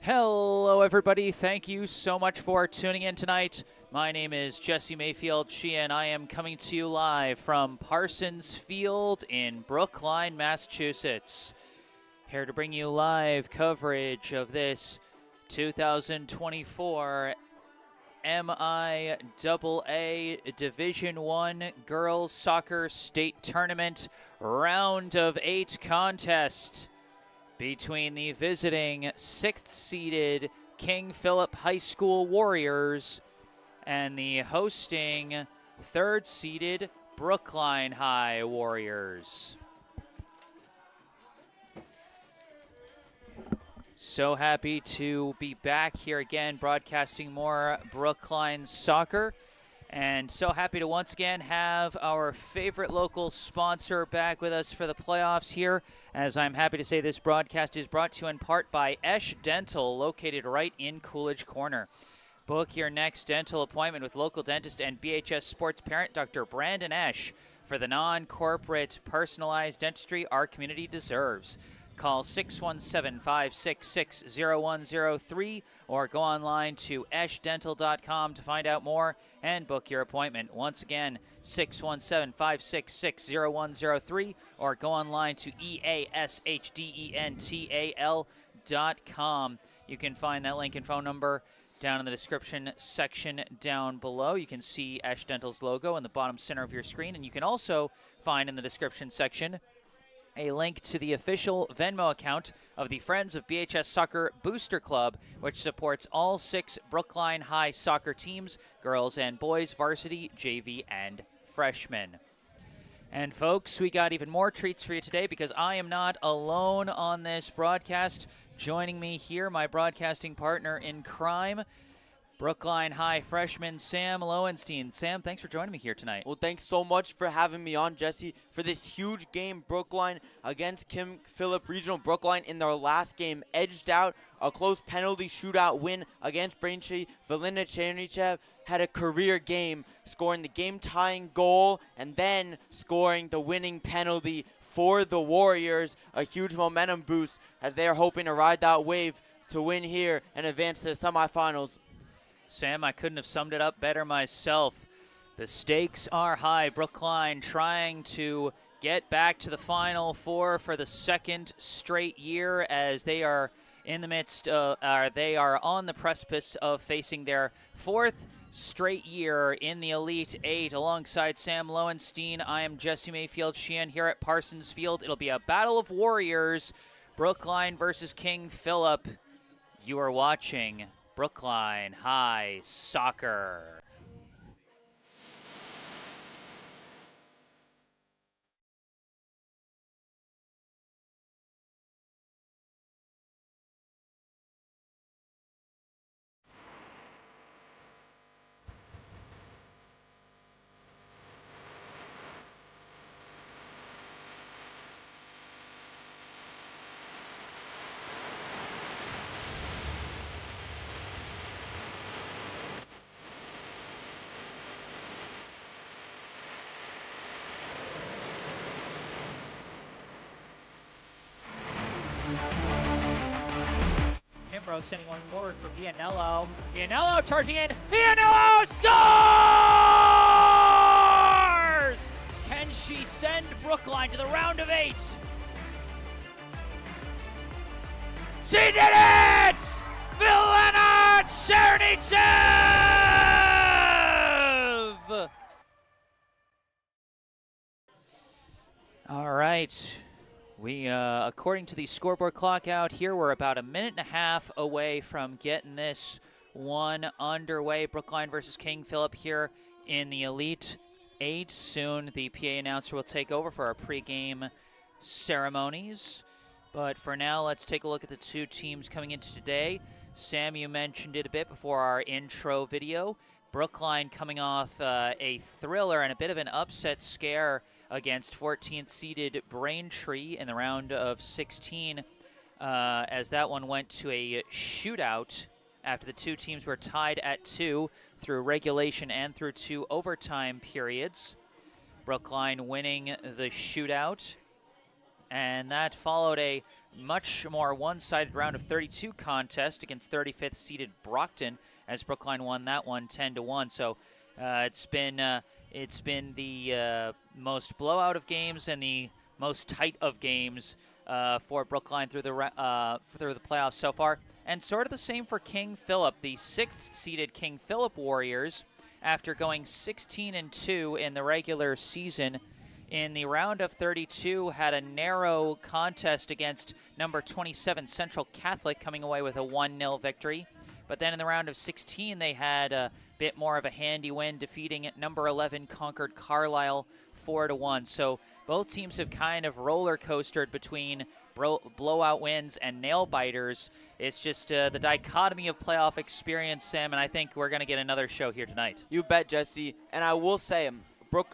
Hello, everybody. Thank you so much for tuning in tonight. My name is Jesse Mayfield-Sheehan. I am coming to you live from Parsons Field in Brookline, Massachusetts. Here to bring you live coverage of this 2024 MIAA Division I Girls Soccer State Tournament Round of 8 contest between the visiting 6th-seeded King Philip High School Warriors and the hosting 3rd-seeded Brookline High Warriors. So happy to be back here again, broadcasting more Brookline soccer. And so happy to once again have our favorite local sponsor back with us for the playoffs here. As I'm happy to say, this broadcast is brought to you in part by Esch Dental, located right in Coolidge Corner. Book your next dental appointment with local dentist and BHS sports parent, Dr. Brandon Esch, for the non-corporate, personalized dentistry our community deserves. Call 617-566-0103 or go online to eschdental.com to find out more and book your appointment. Once again, 617-566-0103 or go online to easchdental.com. You can find that link and phone number down in the description section down below. You can see Esch Dental's logo in the bottom center of your screen, and you can also find in the description section a link to the official Venmo account of the Friends of BHS Soccer Booster Club, which supports all 6 Brookline High soccer teams, girls and boys, varsity, JV, and freshmen. And folks, we got even more treats for you today because I am not alone on this broadcast. Joining me here, my broadcasting partner in crime, Brookline High freshman Sam Lowenstein. Sam, thanks for joining me here tonight. Well, thanks so much for having me on, Jesse, for this huge game. Brookline against King Philip Regional. Brookline in their last game edged out a close penalty shootout win against Braintree. Valina Chernichev had a career game, scoring the game-tying goal and then scoring the winning penalty for the Warriors. A huge momentum boost as they are hoping to ride that wave to win here and advance to the semifinals. Sam, I couldn't have summed it up better myself. The stakes are high. Brookline trying to get back to the Final Four for the 2nd straight year as they are in the midst of, they are on the precipice of facing their 4th straight year in the Elite 8. Alongside Sam Lowenstein, I am Jesse Mayfield-Sheehan here at Parsons Field. It'll be a battle of warriors, Brookline versus King Philip. You are watching Brookline High Soccer. Kimbrough sending one forward for Vianello. Vianello charging in. Vianello scores! Can she send Brookline to the round of 8? She did it! Valina Chernichev! All right. We, according to the scoreboard clock out here, we're about a minute and a half away from getting this one underway. Brookline versus King Philip here in the Elite 8. Soon the PA announcer will take over for our pregame ceremonies. But for now, let's take a look at the 2 teams coming into today. Sam, you mentioned it a bit before our intro video. Brookline coming off a thriller and a bit of an upset scare against 14th-seeded Braintree in the round of 16 as that one went to a shootout after the 2 teams were tied at 2 through regulation and through 2 overtime periods. Brookline winning the shootout And that followed a much more one-sided round of 32 contest against 35th seeded Brockton, as Brookline won that one 10-1. So it's been the most blowout of games and the most tight of games for Brookline through the playoffs so far, and sort of the same for King Philip. The 6th seeded King Philip Warriors, after going 16-2 in the regular season, in the round of 32 had a narrow contest against number 27 Central Catholic, coming away with a 1-0 victory. But then in the round of 16, they had a bit more of a handy win, defeating number 11 Concord Carlisle 4-1. So both teams have kind of roller coastered between blowout wins and nail biters. It's just the dichotomy of playoff experience, Sam, and I think we're going to get another show here tonight. You bet, Jesse. And I will say,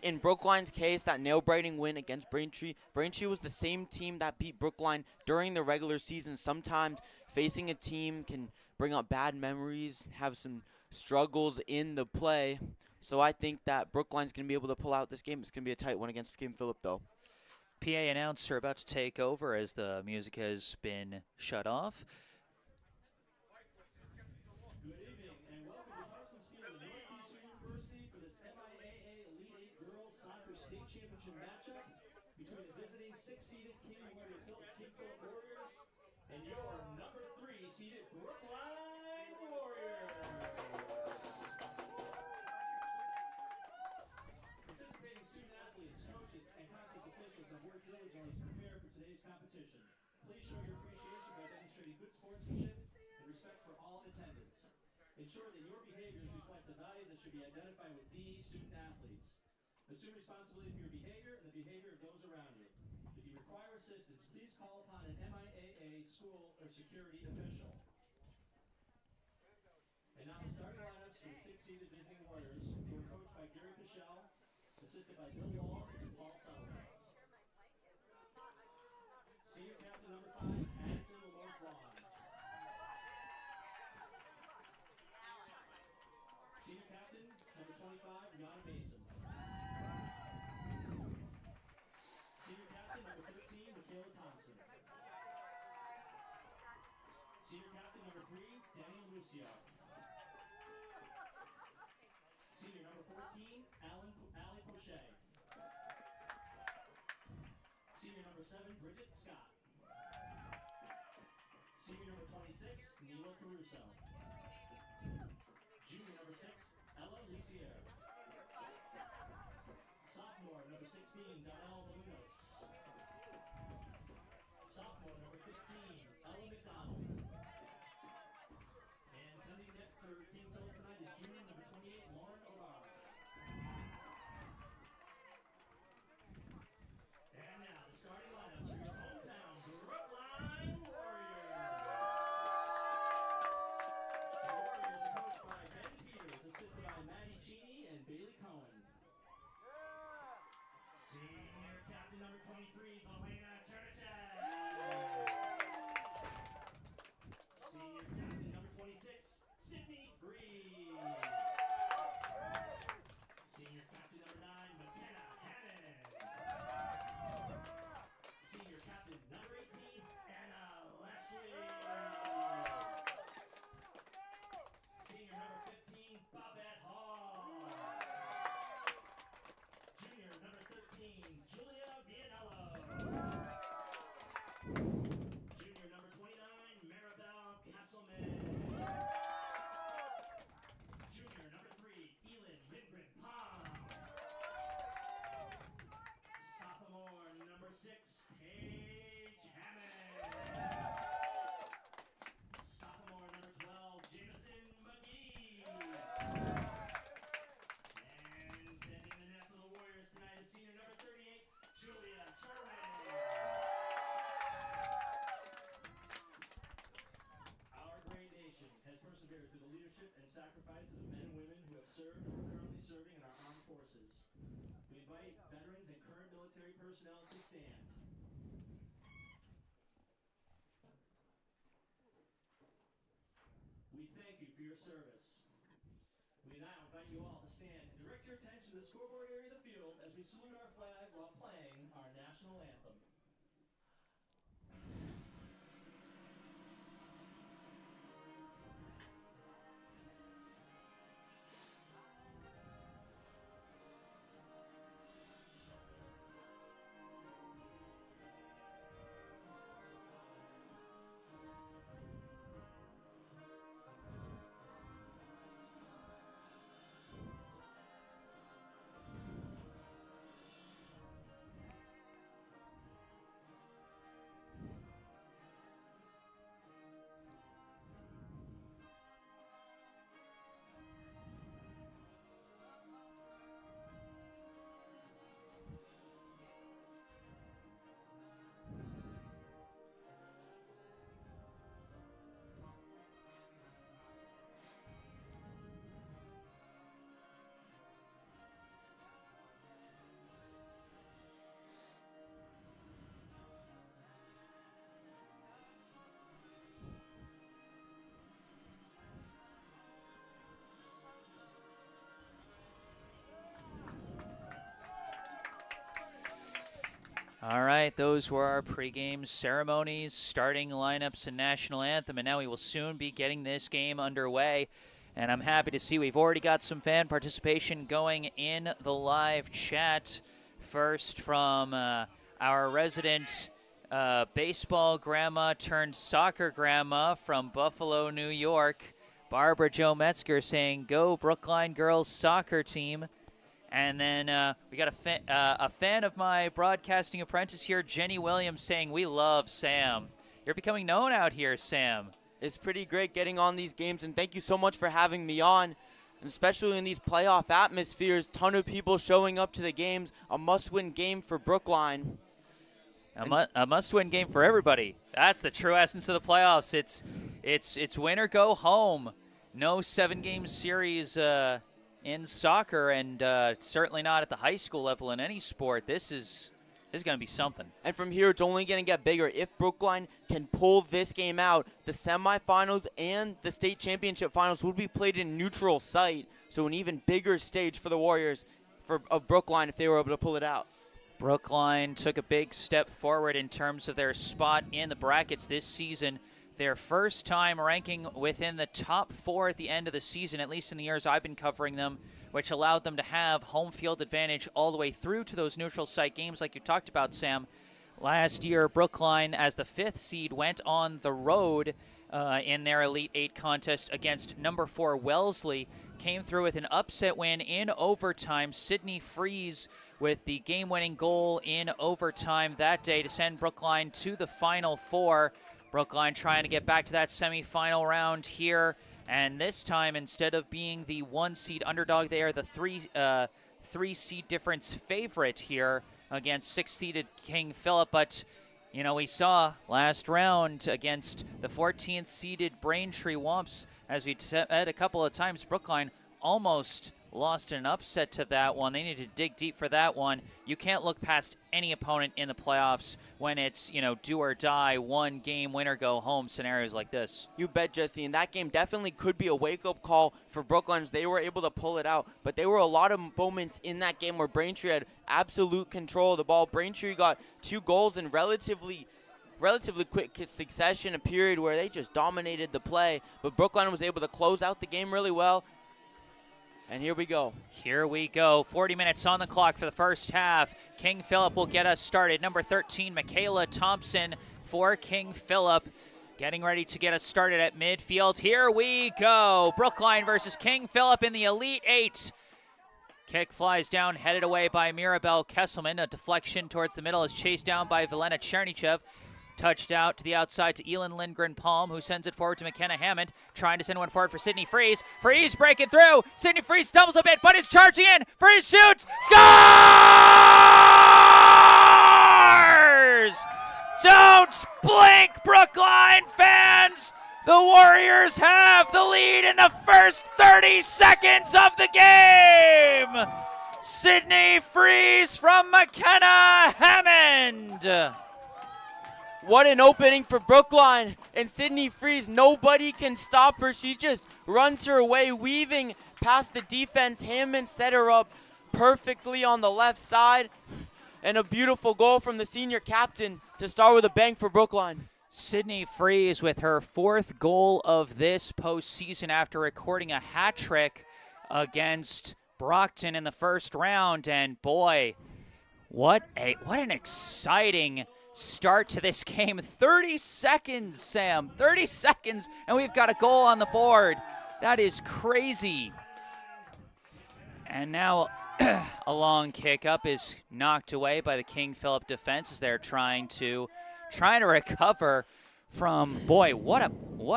in Brookline's case, that nail-biting win against Braintree was the same team that beat Brookline during the regular season. Sometimes facing a team can bring up bad memories, have some struggles in the play. So I think that Brookline's going to be able to pull out this game. It's going to be a tight one against King Philip, though. PA announcer about to take over as the music has been shut off. Good evening and welcome to Parsons Field at Northeastern University for this MIAA Elite 8 Girls Soccer State Championship matchup between the visiting 6-seeded King Philip Warriors and your number 3-seeded Brookline Warriors. Participating student athletes, coaches, and contest officials have worked diligently to prepare for today's competition. Please show your appreciation by demonstrating good sportsmanship and respect for all in attendance. Ensure that your behaviors reflect the values that should be identified with these student athletes. Assume responsibility for your behavior and the behavior of those around you. If you require assistance, please call upon an MIAA school or security official. And now the starting lineups for the 6-seeded visiting Warriors, who are coached by Gary Pichelle, assisted by Bill Walls and Paul Sullivan. Senior captain number 5, Addison Lord Vaughn. Senior captain number 25, Jan Mason. Senior captain number 13, Michaela Thompson. Senior captain number 3, Daniel Lucio. Senior number 14, Allie Pochet. Senior number 7, Bridget Scott. Senior number 26, Nila Caruso. Junior number 6, Ella Lucier. Sophomore number 16, Donnell Balunos. Sophomore number 15, Ella McDonald. And attending net for King Philip tonight is junior number 28, Lauren O'Barr. And now the starting lineups for your hometown Brookline Warriors. The Warriors are coached by Ben Peters, assisted by Maddie Cheney and Bailey Cohen. Senior captain number 23, Valena Chernichev. Senior captain number 26, Sydney Freeze. Senior captain number 9, McKenna Hammond. Senior captain number 18, Anna Leslie. Senior number 15, Babette Hall. Junior number 13, Julia Vianello. Junior number 29, Maribel Castleman. Junior number 3, Elin Lindgren Palm. Sophomore number 6, Paige Hammond. Sophomore number 12, Jameson McGee. And standing in the net for the Warriors tonight is senior number 38, Julia Sherman. Our great nation has persevered through the leadership and sacrifices of men and women who have served or are currently serving in our armed forces. We invite veterans and current military personnel to stand. We thank you for your service. We now invite you all to stand and direct your attention to the scoreboard area of the field as we salute our flag while playing our national anthem. All right, those were our pregame ceremonies, starting lineups, and national anthem, and now we will soon be getting this game underway. And I'm happy to see we've already got some fan participation going in the live chat. First from our resident baseball grandma turned soccer grandma from Buffalo, New York, Barbara Jo Metzger, saying, "Go Brookline girls soccer team." And then we got a fan of my broadcasting apprentice here, Jenny Williams, saying, "We love Sam." You're becoming known out here, Sam. It's pretty great getting on these games, and thank you so much for having me on. And especially in these playoff atmospheres, ton of people showing up to the games, a must-win game for Brookline. A must-win game for everybody. That's the true essence of the playoffs. It's win or go home. No 7-game series in soccer, and certainly not at the high school level in any sport. This is going to be something. And from here, it's only going to get bigger. If Brookline can pull this game out, the semifinals and the state championship finals would be played in neutral site, so an even bigger stage for the Warriors of Brookline if they were able to pull it out. Brookline took a big step forward in terms of their spot in the brackets this season. Their first time ranking within the top 4 at the end of the season, at least in the years I've been covering them, which allowed them to have home field advantage all the way through to those neutral site games like you talked about, Sam. Last year, Brookline, as the 5th seed, went on the road in their Elite 8 contest against number 4 Wellesley, came through with an upset win in overtime. Sydney Freeze with the game-winning goal in overtime that day to send Brookline to the Final Four. Brookline trying to get back to that semifinal round here, and this time, instead of being the 1-seed underdog, they are the 3-seed difference favorite here against 6-seeded King Philip. But, you know, we saw last round against the 14th-seeded Braintree Wumps, as we said a couple of times, Brookline almost lost an upset to that one. They need to dig deep for that one. You can't look past any opponent in the playoffs when it's, you know, do or die, 1 game, win or go home scenarios like this. You bet, Jesse. And that game definitely could be a wake-up call for Brookline as they were able to pull it out. But there were a lot of moments in that game where Braintree had absolute control of the ball. Braintree got 2 goals in relatively quick succession, a period where they just dominated the play. But Brookline was able to close out the game really well. And here we go. Here we go. 40 minutes on the clock for the first half. King Philip will get us started. Number 13, Michaela Thompson for King Philip, getting ready to get us started at midfield. Here we go. Brookline versus King Philip in the Elite 8. Kick flies down, headed away by Mirabelle Kesselman. A deflection towards the middle is chased down by Velena Chernychev. Touched out to the outside to Elin Lindgren-Palm, who sends it forward to McKenna Hammond, trying to send one forward for Sydney Freeze. Freeze breaking through. Sydney Freeze stumbles a bit, but is charging in. Freeze shoots. Scores! Don't blink, Brookline fans. The Warriors have the lead in the first 30 seconds of the game. Sydney Freeze from McKenna Hammond. What an opening for Brookline. And Sydney Freeze, nobody can stop her. She just runs her way, weaving past the defense. Hammond set her up perfectly on the left side. And a beautiful goal from the senior captain to start with a bang for Brookline. Sydney Freeze with her 4th goal of this postseason after recording a hat trick against Brockton in the first round. And boy, what an exciting start to this game. 30 seconds, Sam. 30 seconds, and we've got a goal on the board. That is crazy. And now a long kick up is knocked away by the King Philip defense as they're trying to recover from, boy, what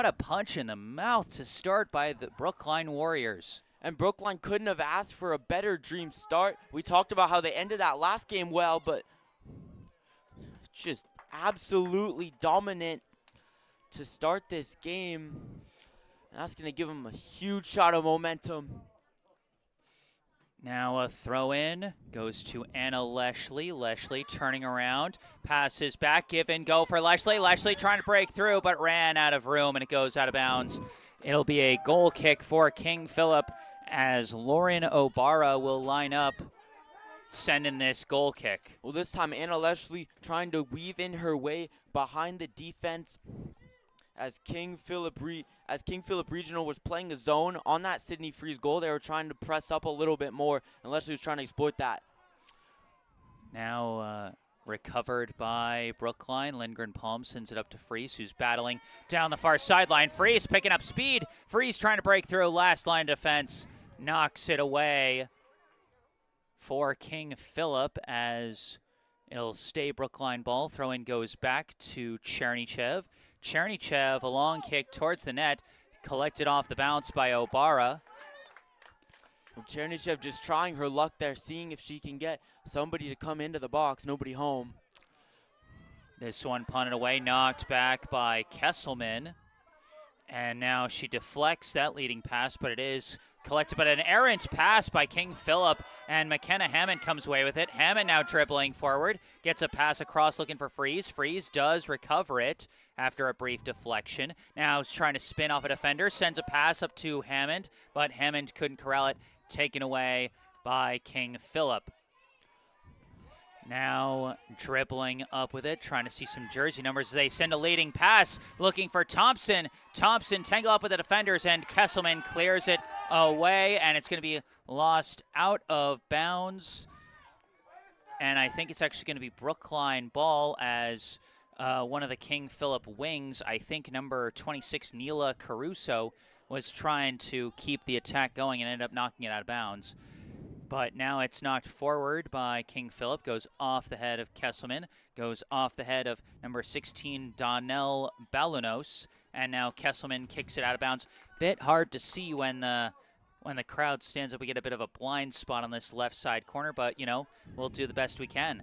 a punch in the mouth to start by the Brookline Warriors. And Brookline couldn't have asked for a better dream start. We talked about how they ended that last game well, but just absolutely dominant to start this game. And that's going to give them a huge shot of momentum. Now a throw in goes to Anna Leshley. Leshley turning around, passes back, give and go for Leshley. Leshley trying to break through, but ran out of room, and it goes out of bounds. It'll be a goal kick for King Philip as Lauren O'Bara will line up sending this goal kick. Well, this time Anna Leslie trying to weave in her way behind the defense as King Philip Regional was playing a zone on that Sydney Freeze goal. They were trying to press up a little bit more, and Leslie was trying to exploit that. Now recovered by Brookline. Lindgren Palm sends it up to Freeze, who's battling down the far sideline. Freeze picking up speed. Freeze trying to break through. Last line defense knocks it away for King Philip as it'll stay Brookline ball. Throw-in goes back to Chernychev. Chernychev, a long kick towards the net, collected off the bounce by Obara. Chernychev just trying her luck there, seeing if she can get somebody to come into the box. Nobody home. This one punted away, knocked back by Kesselman. And now she deflects that leading pass, but it is collected. But an errant pass by King Philip, and McKenna Hammond comes away with it. Hammond now dribbling forward, gets a pass across looking for Freeze. Freeze does recover it after a brief deflection. Now is trying to spin off a defender, sends a pass up to Hammond, but Hammond couldn't corral it, taken away by King Philip. Now dribbling up with it, trying to see some jersey numbers. They send a leading pass, looking for Thompson. Thompson tangle up with the defenders, and Kesselman clears it away, and it's going to be lost out of bounds. And I think it's actually going to be Brookline ball as one of the King Philip wings, I think number 26, Neela Caruso, was trying to keep the attack going and ended up knocking it out of bounds. But now it's knocked forward by King Philip, goes off the head of Kesselman, goes off the head of number 16, Donnell Balunos, and now Kesselman kicks it out of bounds. Bit hard to see when the crowd stands up. We get a bit of a blind spot on this left side corner, but, you know, we'll do the best we can.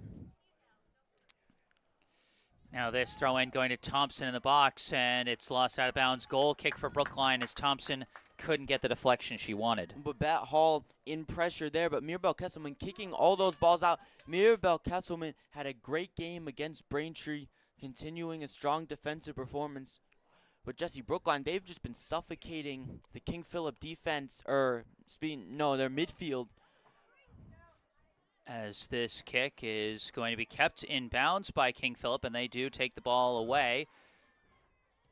Now this throw-in going to Thompson in the box, and it's lost out of bounds. Goal kick for Brookline as Thompson couldn't get the deflection she wanted. Babette Hall in pressure there, but Mirabelle Kesselman kicking all those balls out. Mirabelle Kesselman had a great game against Braintree, continuing a strong defensive performance. But Jesse, Brookline, they've just been suffocating the King Philip defense, their midfield. As this kick is going to be kept in bounds by King Philip, and they do take the ball away.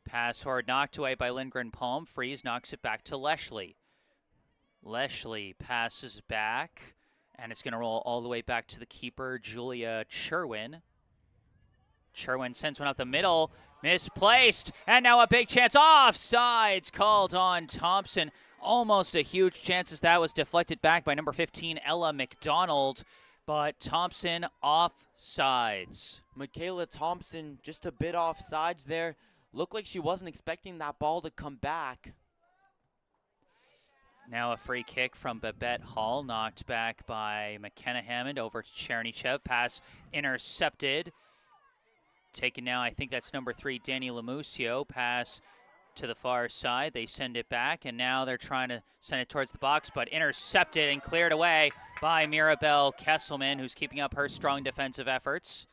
Pass forward, knocked away by Lindgren Palm. Freeze knocks it back to Leslie. Leslie passes back, and it's going to roll all the way back to the keeper, Julia Cherwin. Cherwin sends one up the middle, misplaced, and now a big chance. Offsides called on Thompson. Almost a huge chance as that was deflected back by number 15, Ella McDonald, but Thompson offsides. Michaela Thompson just a bit offsides there. Looked like she wasn't expecting that ball to come back. Now a free kick from Babette Hall, knocked back by McKenna Hammond over to Chernychev. Pass intercepted. Taken now, I think that's number 3, Danny Lamusio. Pass to the far side. They send it back, and now they're trying to send it towards the box, but intercepted and cleared away by Mirabelle Kesselman, who's keeping up her strong defensive efforts.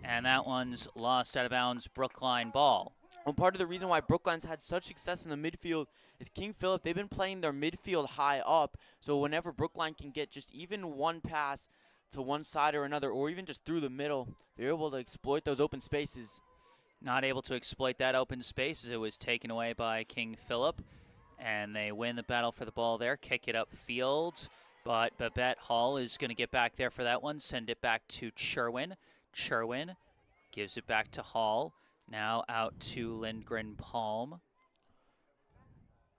And that one's lost out of bounds, Brookline ball. Well, part of the reason why Brookline's had such success in the midfield is King Philip. They've been playing their midfield high up, so whenever Brookline can get just even one pass to one side or another, or even just through the middle, they're able to exploit those open spaces. Not able to exploit that open space as it was taken away by King Philip, and they win the battle for the ball there. Kick it upfield, but Babette Hall is going to get back there for that one. Send it back to Cherwin. Cherwin gives it back to Hall. Now out to Lindgren Palm.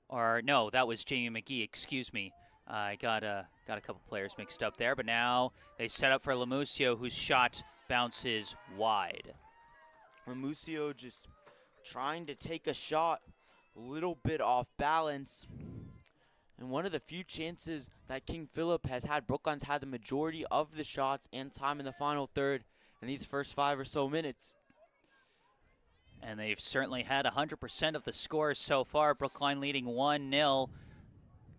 Or no, that was Jamie McGee. Excuse me. I got a couple players mixed up there, but now they set up for Lamusio, whose shot bounces wide. Lamusio just trying to take a shot, a little bit off balance. And one of the few chances that King Philip has had, Brookline's had the majority of the shots and time in the final third in these first 5 or so minutes. And they've certainly had 100% of the scores so far. Brookline leading 1-0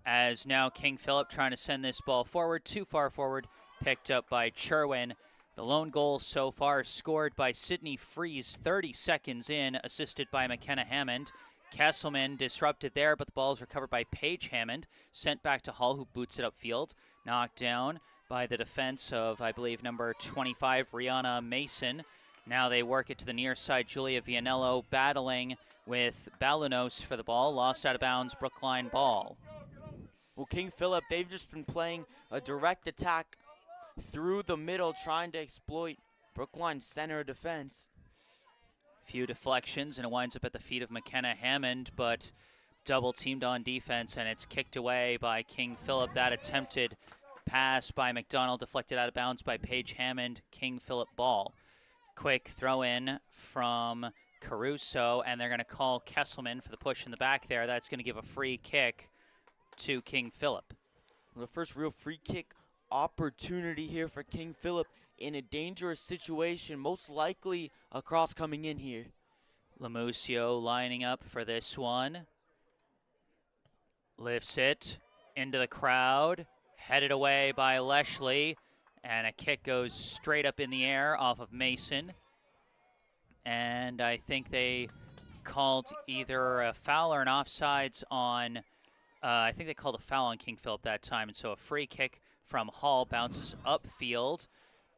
as now King Philip trying to send this ball forward. Too far forward, picked up by Cherwin. The lone goal so far scored by Sydney Freeze 30 seconds in, assisted by McKenna Hammond. Kesselman disrupted there, but the ball is recovered by Paige Hammond. Sent back to Hall, who boots it upfield. Knocked down by the defense of, I believe, number 25, Rihanna Mason. Now they work it to the near side. Julia Vianello battling with Balunos for the ball. Lost out of bounds, Brookline ball. Well, King Philip, they've just been playing a direct attack through the middle, trying to exploit Brookline's center defense. Few deflections, and it winds up at the feet of McKenna Hammond, but double teamed on defense, and it's kicked away by King Philip. That attempted pass by McDonald, deflected out of bounds by Paige Hammond. King Philip ball. Quick throw in from Caruso, and they're going to call Kesselman for the push in the back there. That's going to give a free kick to King Philip. The first real free kick opportunity here for King Philip in a dangerous situation, most likely a cross coming in here. Lamusio lining up for this one. Lifts it into the crowd, headed away by Leshley, and a kick goes straight up in the air off of Mason. And I think they called either a foul or an offsides on, I think they called a foul on King Philip that time, and so a free kick from Hall bounces upfield,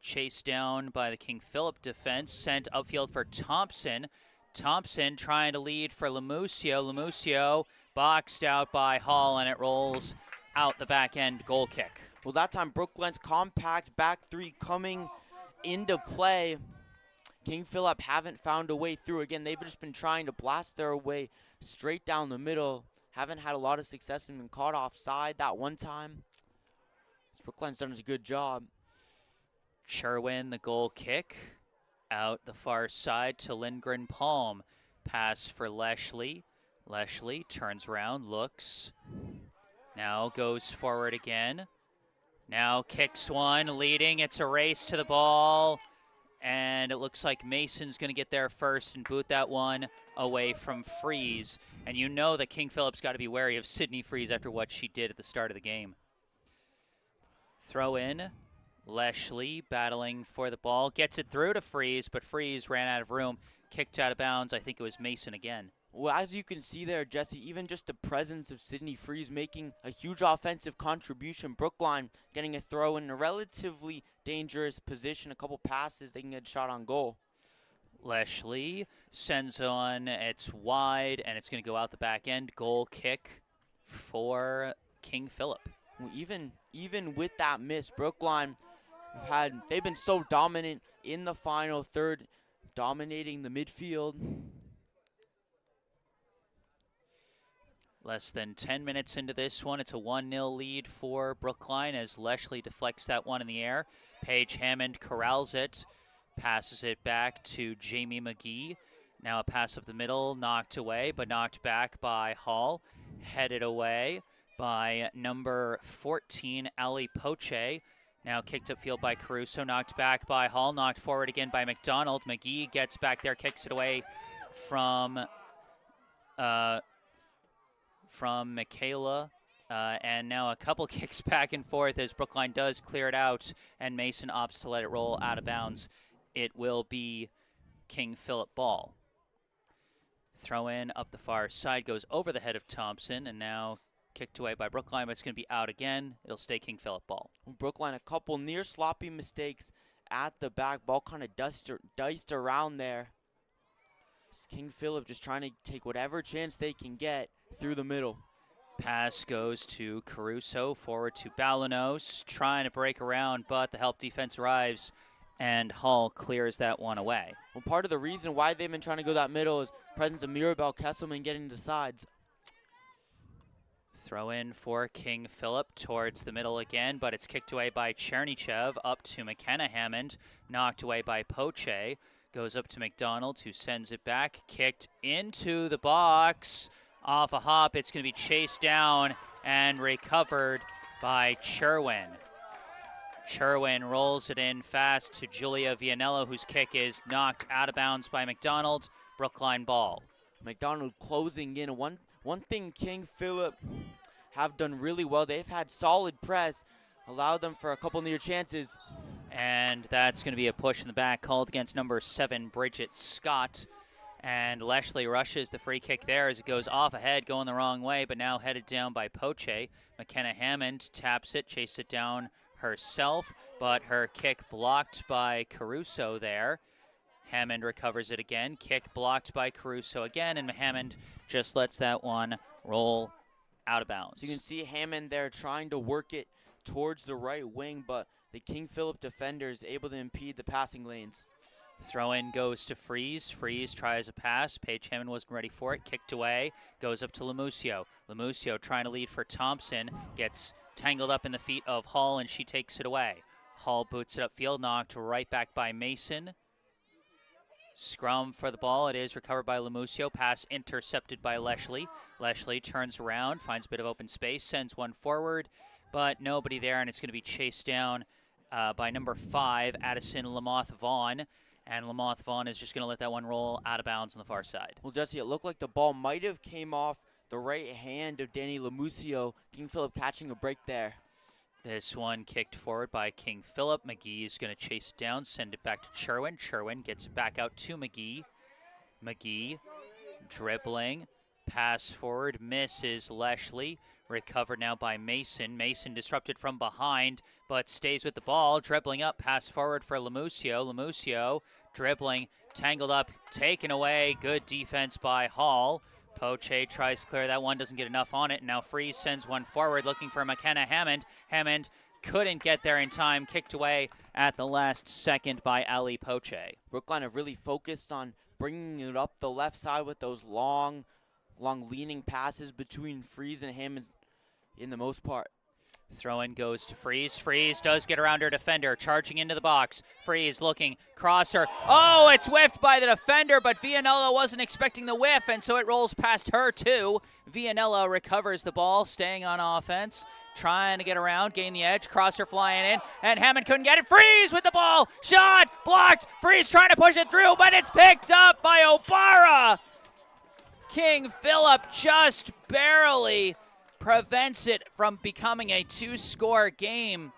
chased down by the King Philip defense, sent upfield for Thompson. Thompson trying to lead for Lamusio. Lamusio boxed out by Hall, and it rolls out the back end, goal kick. Well, that time Brookline's compact back three coming into play. King Philip haven't found a way through. Again, they've just been trying to blast their way straight down the middle. Haven't had a lot of success and been caught offside that one time. Brookline's done a good job. Sherwin, the goal kick. Out the far side to Lindgren Palm. Pass for Leshley. Leshley turns around, looks. Now goes forward again. Now kicks one, leading. It's a race to the ball. And it looks like Mason's going to get there first and boot that one away from Freeze. And you know that King Philip's got to be wary of Sydney Freeze after what she did at the start of the game. Throw in. Leshley battling for the ball. Gets it through to Freeze, but Freeze ran out of room. Kicked out of bounds. I think it was Mason again. Well, as you can see there, Jesse, even just the presence of Sydney Freeze making a huge offensive contribution. Brookline getting a throw in a relatively dangerous position. A couple passes, they can get a shot on goal. Leshley sends on, it's wide, and it's going to go out the back end. Goal kick for King Philip. Well, even with that miss, Brookline they've been so dominant in the final third, dominating the midfield. Less than 10 minutes into this one. It's a 1-0 lead for Brookline as Leshley deflects that one in the air. Paige Hammond corrals it, passes it back to Jamie McGee. Now a pass up the middle, knocked away, but knocked back by Hall. Headed away by number 14, Ali Poche. Now kicked upfield by Caruso, knocked back by Hall, knocked forward again by McDonald. McGee gets back there, kicks it away from Michaela, and now a couple kicks back and forth as Brookline does clear it out, and Mason opts to let it roll out of bounds. It will be King Philip ball. Throw in up the far side, goes over the head of Thompson, and now kicked away by Brookline, but it's going to be out again. It'll stay King Philip ball. Brookline, a couple near sloppy mistakes at the back. Ball kind of diced around there. King Philip just trying to take whatever chance they can get through the middle. Pass goes to Caruso, forward to Balanos, trying to break around, but the help defense arrives, and Hall clears that one away. Well, part of the reason why they've been trying to go that middle is presence of Mirabel Kesselman getting to sides. Throw in for King Philip towards the middle again, but it's kicked away by Chernychev, up to McKenna Hammond, knocked away by Poche. Goes up to McDonald, who sends it back, kicked into the box. Off a hop, it's going to be chased down and recovered by Cherwin. Cherwin rolls it in fast to Julia Vianello, whose kick is knocked out of bounds by McDonald. Brookline ball. McDonald closing in. One thing King Philip have done really well, they've had solid press, allowed them for a couple near chances. And that's going to be a push in the back called against number 7, Bridget Scott. And Leshley rushes the free kick there as it goes off ahead, going the wrong way, but now headed down by Poche. McKenna Hammond taps it, chases it down herself, but her kick blocked by Caruso there. Hammond recovers it again. Kick blocked by Caruso again, and Hammond just lets that one roll out of bounds. So you can see Hammond there trying to work it towards the right wing, but the King Philip defender is able to impede the passing lanes. Throw-in goes to Freeze. Freeze tries a pass. Paige Hammond wasn't ready for it. Kicked away. Goes up to Lamusio. Lamusio trying to lead for Thompson. Gets tangled up in the feet of Hall, and she takes it away. Hall boots it upfield. Knocked right back by Mason. Scrum for the ball. It is recovered by Lamusio. Pass intercepted by Leshley. Leshley turns around, finds a bit of open space, sends one forward, but nobody there, and it's going to be chased down by number 5, Addison Lamoth Vaughn. And Lamoth Vaughn is just going to let that one roll out of bounds on the far side. Well, Jesse, it looked like the ball might have came off the right hand of Danny Lamusio. King Philip catching a break there. This one kicked forward by King Philip. McGee is going to chase it down, send it back to Sherwin. Sherwin gets it back out to McGee. McGee dribbling, pass forward, misses Leshley. Recovered now by Mason. Mason disrupted from behind, but stays with the ball. Dribbling up, pass forward for Lamusio. Lamusio dribbling, tangled up, taken away. Good defense by Hall. Poche tries to clear that one, doesn't get enough on it. Now Freeze sends one forward, looking for McKenna Hammond. Hammond couldn't get there in time, kicked away at the last second by Ali Poche. Brookline have really focused on bringing it up the left side with those long leaning passes between Freeze and Hammond in the most part. Throw-in goes to Freeze. Freeze does get around her defender, charging into the box. Freeze looking, crosser. Oh, it's whiffed by the defender, but Vianella wasn't expecting the whiff, and so it rolls past her too. Vianella recovers the ball, staying on offense, trying to get around, gain the edge. Crosser flying in, and Hammond couldn't get it. Freeze with the ball, shot, blocked. Freeze trying to push it through, but it's picked up by Obara. King Philip just barely prevents it from becoming a 2-score game.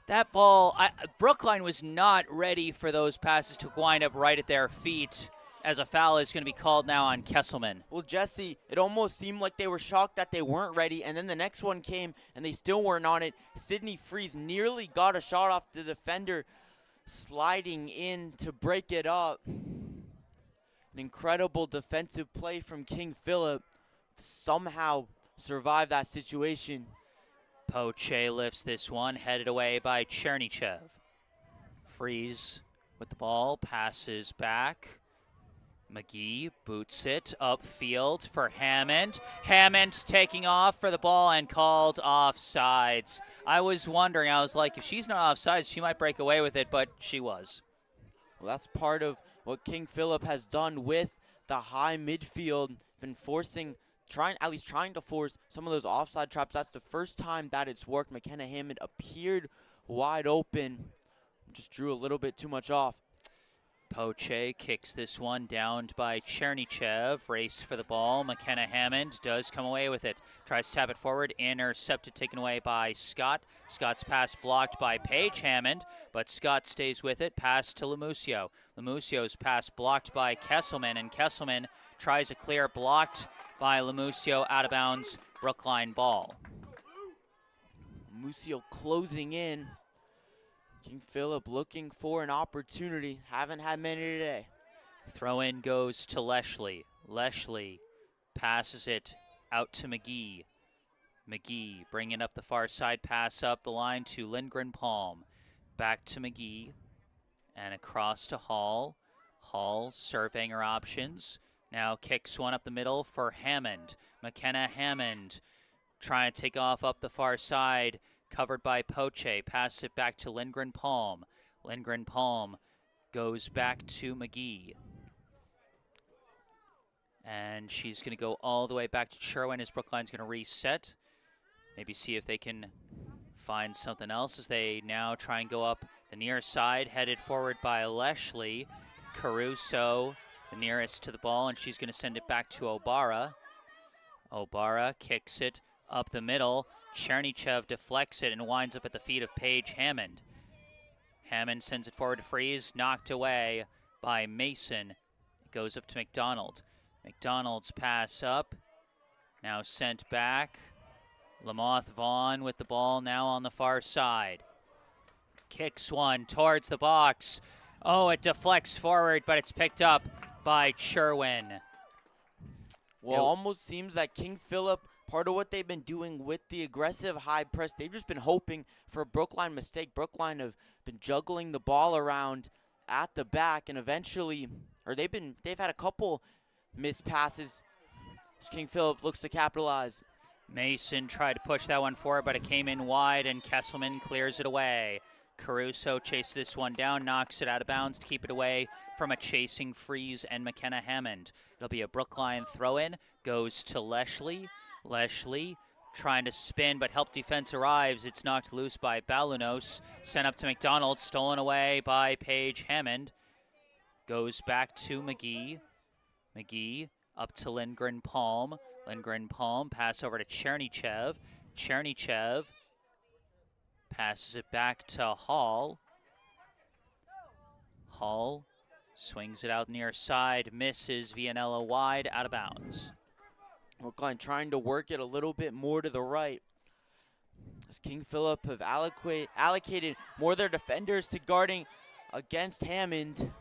That ball, Brookline was not ready for those passes to wind up right at their feet, as a foul is going to be called now on Kesselman. Well, Jesse, it almost seemed like they were shocked that they weren't ready, and then the next one came, and they still weren't on it. Sydney Freeze nearly got a shot off the defender, sliding in to break it up. An incredible defensive play from King Philip to somehow survive that situation. Poche lifts this one, headed away by Chernychev. Freeze with the ball, passes back. McGee boots it upfield for Hammond. Hammond taking off for the ball and called offsides. I was wondering, I was like, if she's not offsides, she might break away with it, but she was. Well, that's part of what King Philip has done with the high midfield, been at least trying to force some of those offside traps. That's the first time that it's worked. McKenna Hammond appeared wide open, just drew a little bit too much off. Poche kicks this one down by Chernychev. Race for the ball. McKenna Hammond does come away with it. Tries to tap it forward. Intercepted, taken away by Scott. Scott's pass blocked by Paige Hammond, but Scott stays with it. Pass to Lamusio. Lamusio's pass blocked by Kesselman, and Kesselman tries a clear, blocked by Lamusio, out of bounds. Brookline ball. Lamusio closing in. King Philip looking for an opportunity. Haven't had many today. Throw-in goes to Leshley. Leshley passes it out to McGee. McGee bringing up the far side, pass up the line to Lindgren Palm. Back to McGee and across to Hall. Hall surveying her options. Now kicks one up the middle for Hammond. McKenna Hammond trying to take off up the far side. Covered by Poche, passes it back to Lindgren Palm. Lindgren Palm goes back to McGee. And she's going to go all the way back to Sherwin as Brookline's going to reset. Maybe see if they can find something else as they now try and go up the near side. Headed forward by Leshley. Caruso, the nearest to the ball, and she's going to send it back to Obara. Obara kicks it up the middle. Chernychev deflects it and winds up at the feet of Paige Hammond. Hammond sends it forward to Freeze, knocked away by Mason. It goes up to McDonald. McDonald's pass up, now sent back. Lamoth Vaughn with the ball now on the far side. Kicks one towards the box. Oh, it deflects forward, but it's picked up by Sherwin. Well, almost seems that King Philip, part of what they've been doing with the aggressive high press, they've just been hoping for a Brookline mistake. Brookline have been juggling the ball around at the back, and eventually, or they've had a couple missed passes. King Philip looks to capitalize. Mason tried to push that one forward, but it came in wide, and Kesselman clears it away. Caruso chases this one down, knocks it out of bounds to keep it away from a chasing Freeze and McKenna Hammond. It'll be a Brookline throw-in, goes to Leshley. Leshley trying to spin, but help defense arrives. It's knocked loose by Balunos, sent up to McDonald, stolen away by Paige Hammond. Goes back to McGee. McGee up to Lindgren Palm. Lindgren Palm, pass over to Chernychev. Chernychev passes it back to Hall. Hall swings it out near side, misses Vianello wide, out of bounds. Brookline trying to work it a little bit more to the right. As King Philip have allocated more of their defenders to guarding against Hammond.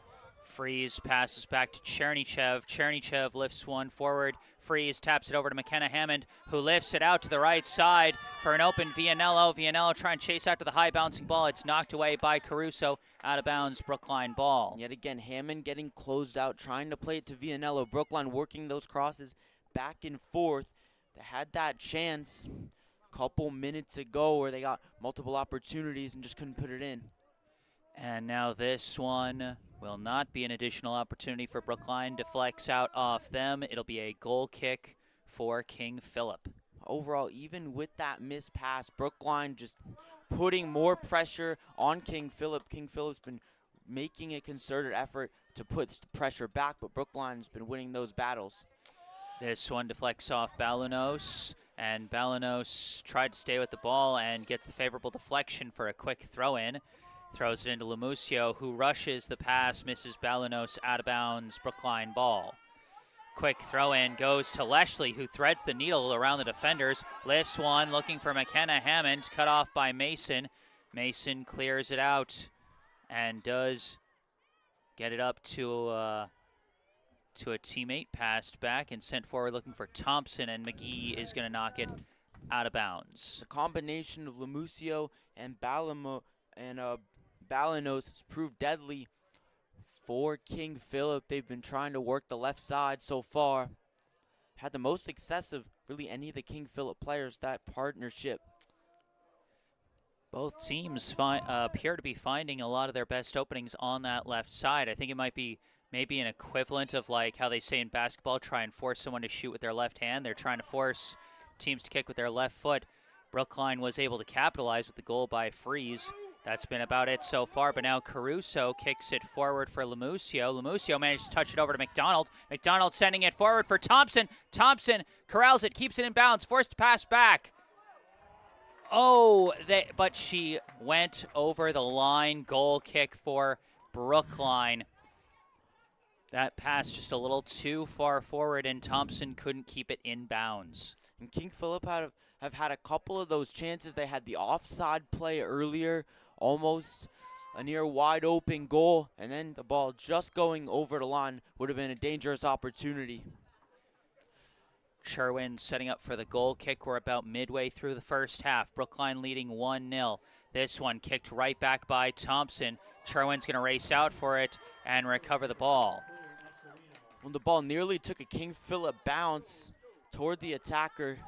Freeze passes back to Chernychev. Chernychev lifts one forward. Freeze taps it over to McKenna Hammond, who lifts it out to the right side for an open Vianello. Vianello trying to chase after the high bouncing ball. It's knocked away by Caruso. Out of bounds, Brookline ball. Yet again, Hammond getting closed out, trying to play it to Vianello. Brookline working those crosses back and forth. They had that chance a couple minutes ago where they got multiple opportunities and just couldn't put it in. And now this one will not be an additional opportunity for Brookline. Deflects out off them. It'll be a goal kick for King Philip. Overall, even with that missed pass, Brookline just putting more pressure on King Philip. King Philip's been making a concerted effort to put pressure back, but Brookline's been winning those battles. This one deflects off Balunos, and Balunos tried to stay with the ball and gets the favorable deflection for a quick throw-in. Throws it into Lamusio, who rushes the pass, misses Balunos, out of bounds, Brookline ball. Quick throw-in goes to Leshley, who threads the needle around the defenders. Lifts one, looking for McKenna Hammond, cut off by Mason. Mason clears it out and does get it up to a teammate, passed back and sent forward looking for Thompson, and McGee is going to knock it out of bounds. The combination of Lamusio and Balanos has proved deadly for King Philip. They've been trying to work the left side so far. Had the most success of really any of the King Philip players, that partnership. Both teams appear to be finding a lot of their best openings on that left side. I think it might be maybe an equivalent of like how they say in basketball, try and force someone to shoot with their left hand. They're trying to force teams to kick with their left foot. Brookline was able to capitalize with the goal by Freeze. That's been about it so far, but now Caruso kicks it forward for Lamusio. Lamusio managed to touch it over to McDonald. McDonald sending it forward for Thompson. Thompson corrals it, keeps it in bounds, forced to pass back. Oh, but she went over the line. Goal kick for Brookline. That pass just a little too far forward, and Thompson couldn't keep it in bounds. And King Philip have had a couple of those chances. They had the offside play earlier, almost a near wide open goal, and then the ball just going over the line would have been a dangerous opportunity. Sherwin setting up for the goal kick. We're about midway through the first half. Brookline leading 1-0. This one kicked right back by Thompson. Sherwin's going to race out for it and recover the ball. When the ball nearly took a King Philip bounce toward the attacker.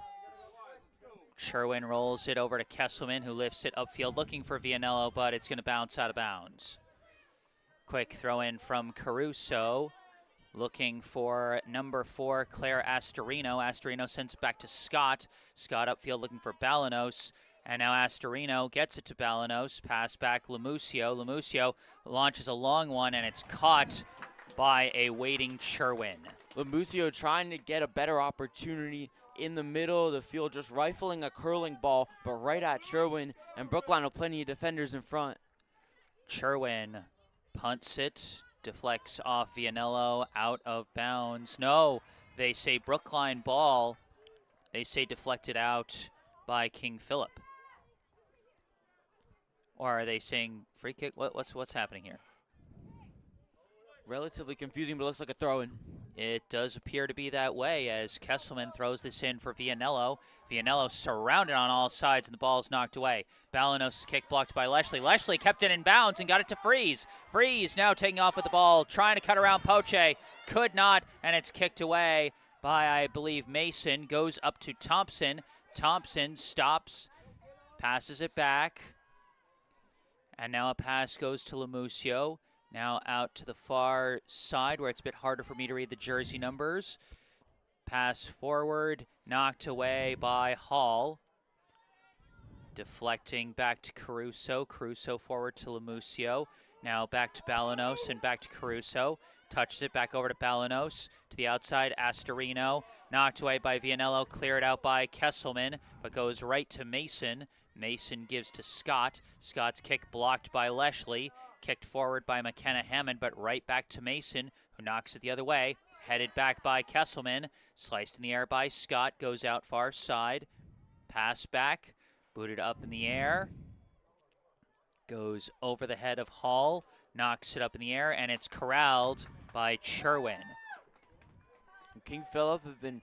Sherwin rolls it over to Kesselman, who lifts it upfield looking for Vianello, but it's going to bounce out of bounds. Quick throw in from Caruso, looking for number 4, Claire Astorino. Astorino sends it back to Scott. Scott upfield looking for Balanos. And now Astorino gets it to Balanos. Pass back Lamusio. Lamusio launches a long one, and it's caught by a waiting Sherwin. Lamusio trying to get a better opportunity in the middle of the field, just rifling a curling ball, but right at Sherwin, and Brookline have plenty of defenders in front. Sherwin punts it, deflects off Vianello, out of bounds. No, they say Brookline ball. They say deflected out by King Philip. Or are they saying free kick? What's happening here? Relatively confusing, but looks like a throw-in. It does appear to be that way as Kesselman throws this in for Vianello. Vianello surrounded on all sides, and the ball is knocked away. Balanos' kick blocked by Leshley. Leshley kept it in bounds and got it to Freeze. Freeze now taking off with the ball, trying to cut around Poche. Could not, and it's kicked away by, I believe, Mason. Goes up to Thompson. Thompson stops, passes it back. And now a pass goes to Lamusio. Now out to the far side where it's a bit harder for me to read the jersey numbers. Pass forward, knocked away by Hall. Deflecting back to Caruso. Caruso forward to Lamusio. Now back to Balanos and back to Caruso. Touches it back over to Balanos. To the outside, Astorino. Knocked away by Vianello. Cleared out by Kesselman, but goes right to Mason. Mason gives to Scott. Scott's kick blocked by Leshley. Kicked forward by McKenna Hammond, but right back to Mason, who knocks it the other way. Headed back by Kesselman. Sliced in the air by Scott. Goes out far side. Pass back. Booted up in the air. Goes over the head of Hall. Knocks it up in the air, and it's corralled by Cherwin. King Philip have been,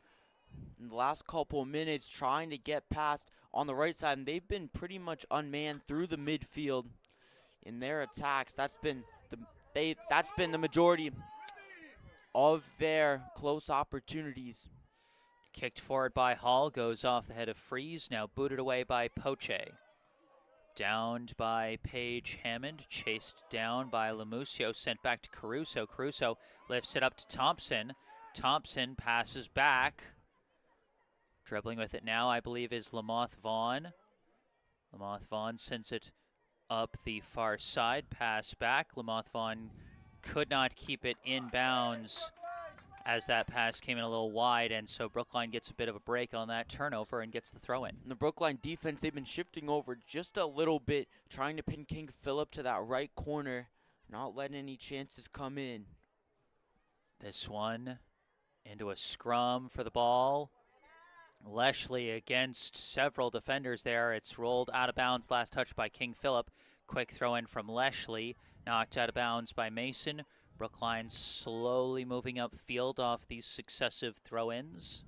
in the last couple of minutes, trying to get past on the right side, and they've been pretty much unmanned through the midfield in their attacks. That's been the majority of their close opportunities. Kicked forward by Hall, goes off the head of Freeze, now booted away by Poche. Downed by Paige Hammond, chased down by Lamusio, sent back to Caruso. Caruso lifts it up to Thompson. Thompson passes back. Dribbling with it now, I believe, is Lamoth Vaughn. Lamoth Vaughn sends it up the far side, pass back. Lamoth Vaughn could not keep it in bounds as that pass came in a little wide, and so Brookline gets a bit of a break on that turnover and gets the throw in. And the Brookline defense, they've been shifting over just a little bit, trying to pin King Philip to that right corner, not letting any chances come in. This one into a scrum for the ball. Leshley against several defenders there. It's rolled out of bounds, last touch by King Philip. Quick throw in from Leshley, knocked out of bounds by Mason. Brookline slowly moving upfield off these successive throw-ins.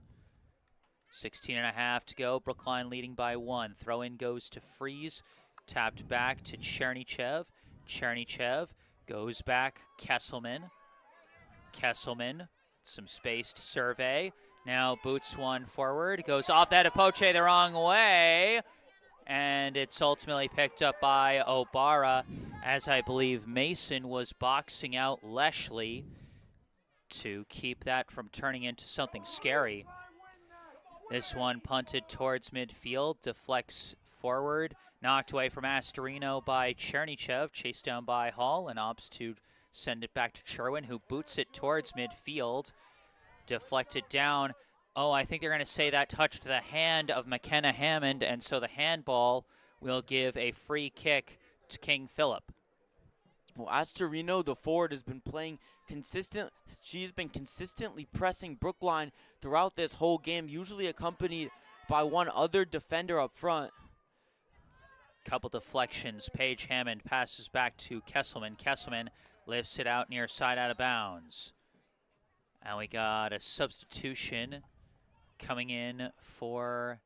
16.5 to go. Brookline leading by 1. Throw-in goes to Freeze. Tapped back to Chernychev. Chernychev goes back. Kesselman. Kesselman, some space to survey. Now boots one forward. Goes off that of Poche the wrong way. And it's ultimately picked up by Obara, as I believe Mason was boxing out Leshley to keep that from turning into something scary. This one punted towards midfield, deflects forward, knocked away from Astorino by Chernychev, chased down by Hall, and opts to send it back to Cherwin, who boots it towards midfield, deflected down. Oh, I think they're going to say that touched the hand of McKenna Hammond, and so the handball will give a free kick to King Philip. Well, Astorino, the forward, has been playing consistent. She's been consistently pressing Brookline throughout this whole game, usually accompanied by one other defender up front. Couple deflections. Paige Hammond passes back to Kesselman. Kesselman lifts it out near side out of bounds. And we got a substitution coming in for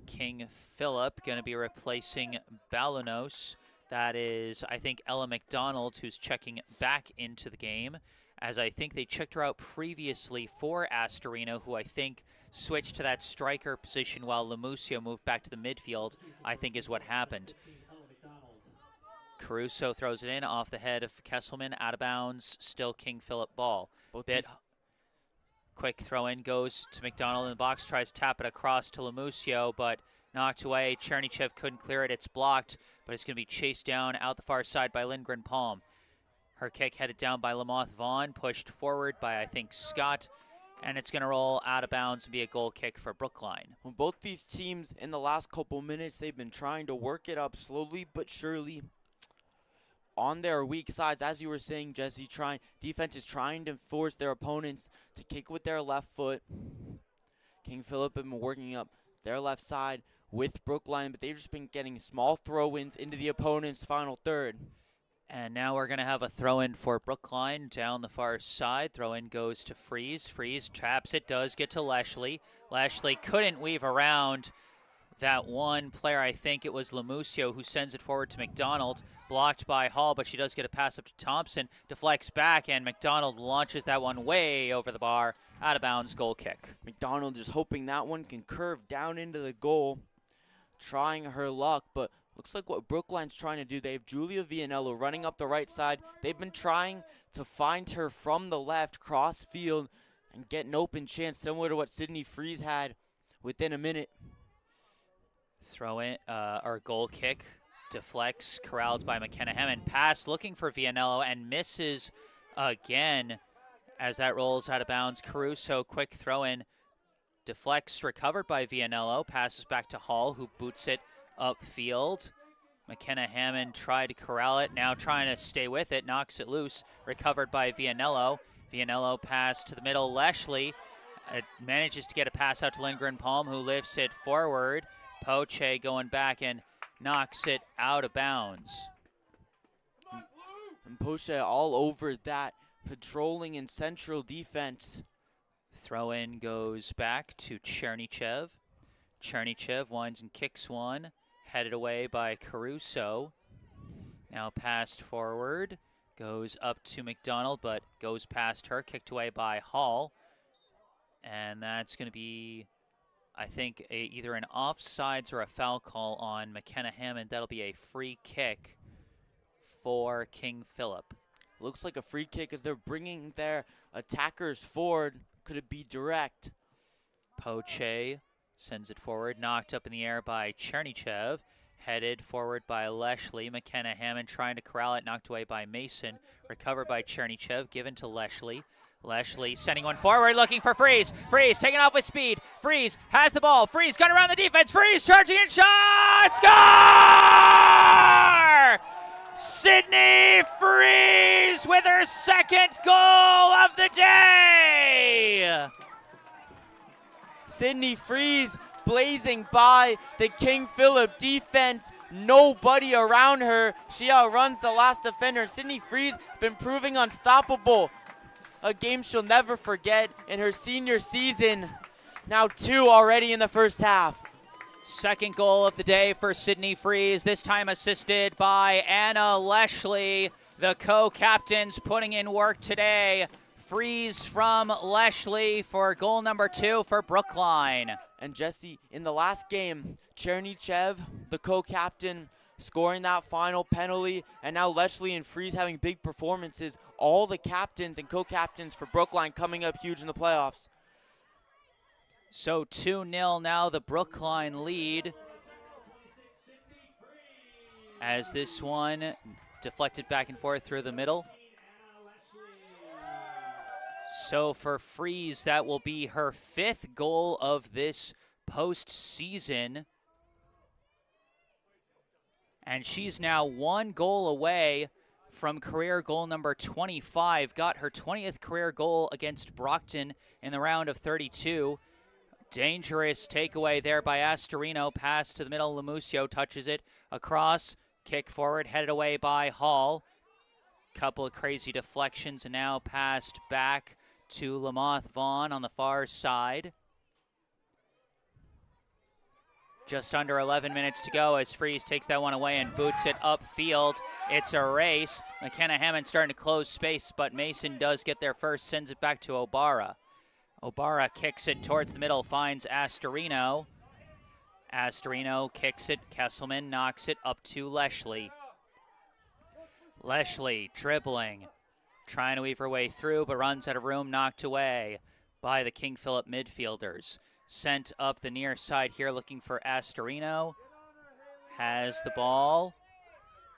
King Philip, going to be replacing Balanos. That is, I think, Ella McDonald, who's checking back into the game, as I think they checked her out previously for Astorino, who I think switched to that striker position while Lamusio moved back to the midfield, I think is what happened. Caruso throws it in off the head of Kesselman, out of bounds, still King Philip ball. Quick throw in goes to McDonald in the box, tries to tap it across to Lamusio, but knocked away. Chernychev couldn't clear it. It's blocked, but it's going to be chased down out the far side by Lindgren Palm. Her kick headed down by Lamoth Vaughn, pushed forward by, I think, Scott, and it's going to roll out of bounds and be a goal kick for Brookline. Well, both these teams in the last couple minutes, they've been trying to work it up slowly but surely on their weak sides. As you were saying, Jesse, defense is trying to force their opponents to kick with their left foot. King Philip have been working up their left side with Brookline, but they've just been getting small throw-ins into the opponent's final third. And now we're going to have a throw-in for Brookline down the far side. Throw-in goes to Freeze. Freeze traps it, does get to Leshley. Leshley couldn't weave around that one player. I think it was Lamusio who sends it forward to McDonald. Blocked by Hall, but she does get a pass up to Thompson. Deflects back, and McDonald launches that one way over the bar. Out of bounds, goal kick. McDonald just hoping that one can curve down into the goal. Trying her luck, but looks like what Brookline's trying to do. They have Julia Vianello running up the right side. They've been trying to find her from the left, cross field, and get an open chance, similar to what Sydney Freeze had within a minute. Throw in, or goal kick. Deflects, corralled by McKenna Hammond. Pass looking for Vianello and misses again as that rolls out of bounds. Caruso, quick throw in. Deflects, recovered by Vianello. Passes back to Hall, who boots it upfield. McKenna Hammond tried to corral it, now trying to stay with it, knocks it loose, recovered by Vianello. Vianello pass to the middle, Leshley manages to get a pass out to Lindgren Palm, who lifts it forward. Poche going back and knocks it out of bounds. And Poche all over that, patrolling in central defense. Throw in goes back to Chernychev. Chernychev winds and kicks one. Headed away by Caruso. Now passed forward. Goes up to McDonald, but goes past her. Kicked away by Hall. And that's going to be, I think, either an offsides or a foul call on McKenna Hammond. That'll be a free kick for King Philip. Looks like a free kick as they're bringing their attackers forward. Could it be direct? Poche sends it forward, knocked up in the air by Chernychev. Headed forward by Leshley. McKenna Hammond trying to corral it, knocked away by Mason. Recovered by Chernychev, given to Leshley. Leshley sending one forward, looking for Freeze. Freeze taking off with speed. Freeze has the ball. Freeze got around the defense. Freeze charging and shot! Score! Sydney Freeze with her second goal of the day! Sydney Freeze blazing by the King Philip defense. Nobody around her. She outruns the last defender. Sydney Freeze been proving unstoppable. A game she'll never forget in her senior season. Now 2 already in the first half. Second goal of the day for Sydney Freeze, this time assisted by Anna Leshley. The co-captains putting in work today. Freeze from Leshley for goal number 2 for Brookline. And Jesse, in the last game, Chernychev, the co-captain, scoring that final penalty, and now Leshley and Freeze having big performances. All the captains and co-captains for Brookline coming up huge in the playoffs. So 2-0 now, the Brookline lead. As this one deflected back and forth through the middle. So for Freeze, that will be her 5th goal of this postseason. And she's now 1 goal away from career goal number 25. Got her 20th career goal against Brockton in the round of 32. Dangerous takeaway there by Astorino. Pass to the middle. Lamusio touches it across. Kick forward, headed away by Hall. Couple of crazy deflections, and now passed back to Lamoth Vaughn on the far side. Just under 11 minutes to go as Freeze takes that one away and boots it upfield. It's a race. McKenna Hammond starting to close space, but Mason does get there first, sends it back to Obara. Obara kicks it towards the middle, finds Astorino. Astorino kicks it. Kesselman knocks it up to Leshley. Leshley dribbling, trying to weave her way through, but runs out of room, knocked away by the King Philip midfielders. Sent up the near side here, looking for Astorino. Has the ball.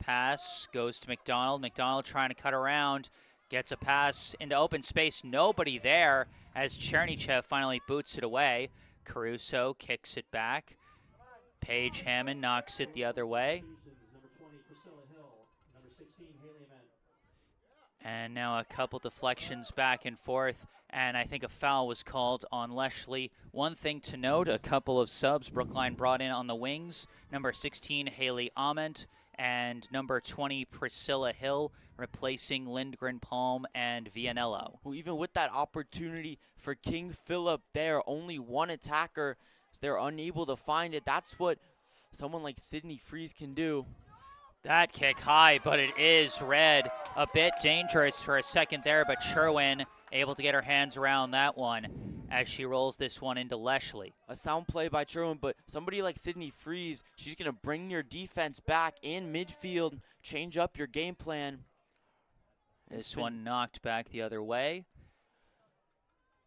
Pass goes to McDonald. McDonald trying to cut around. Gets a pass into open space. Nobody there as Chernychev finally boots it away. Caruso kicks it back. Paige Hammond knocks it the other way. And now a couple deflections back and forth, and I think a foul was called on Leshley. One thing to note, a couple of subs Brookline brought in on the wings. Number 16, Haley Ament, and number 20, Priscilla Hill, replacing Lindgren Palm and Vianello. Well, even with that opportunity for King Philip there, only one attacker, so they're unable to find it. That's what someone like Sydney Freeze can do. That kick high, but it is red. A bit dangerous for a second there, but Sherwin able to get her hands around that one as she rolls this one into Leshley. A sound play by Sherwin, but somebody like Sydney Freeze, she's going to bring your defense back in midfield, change up your game plan. This one knocked back the other way.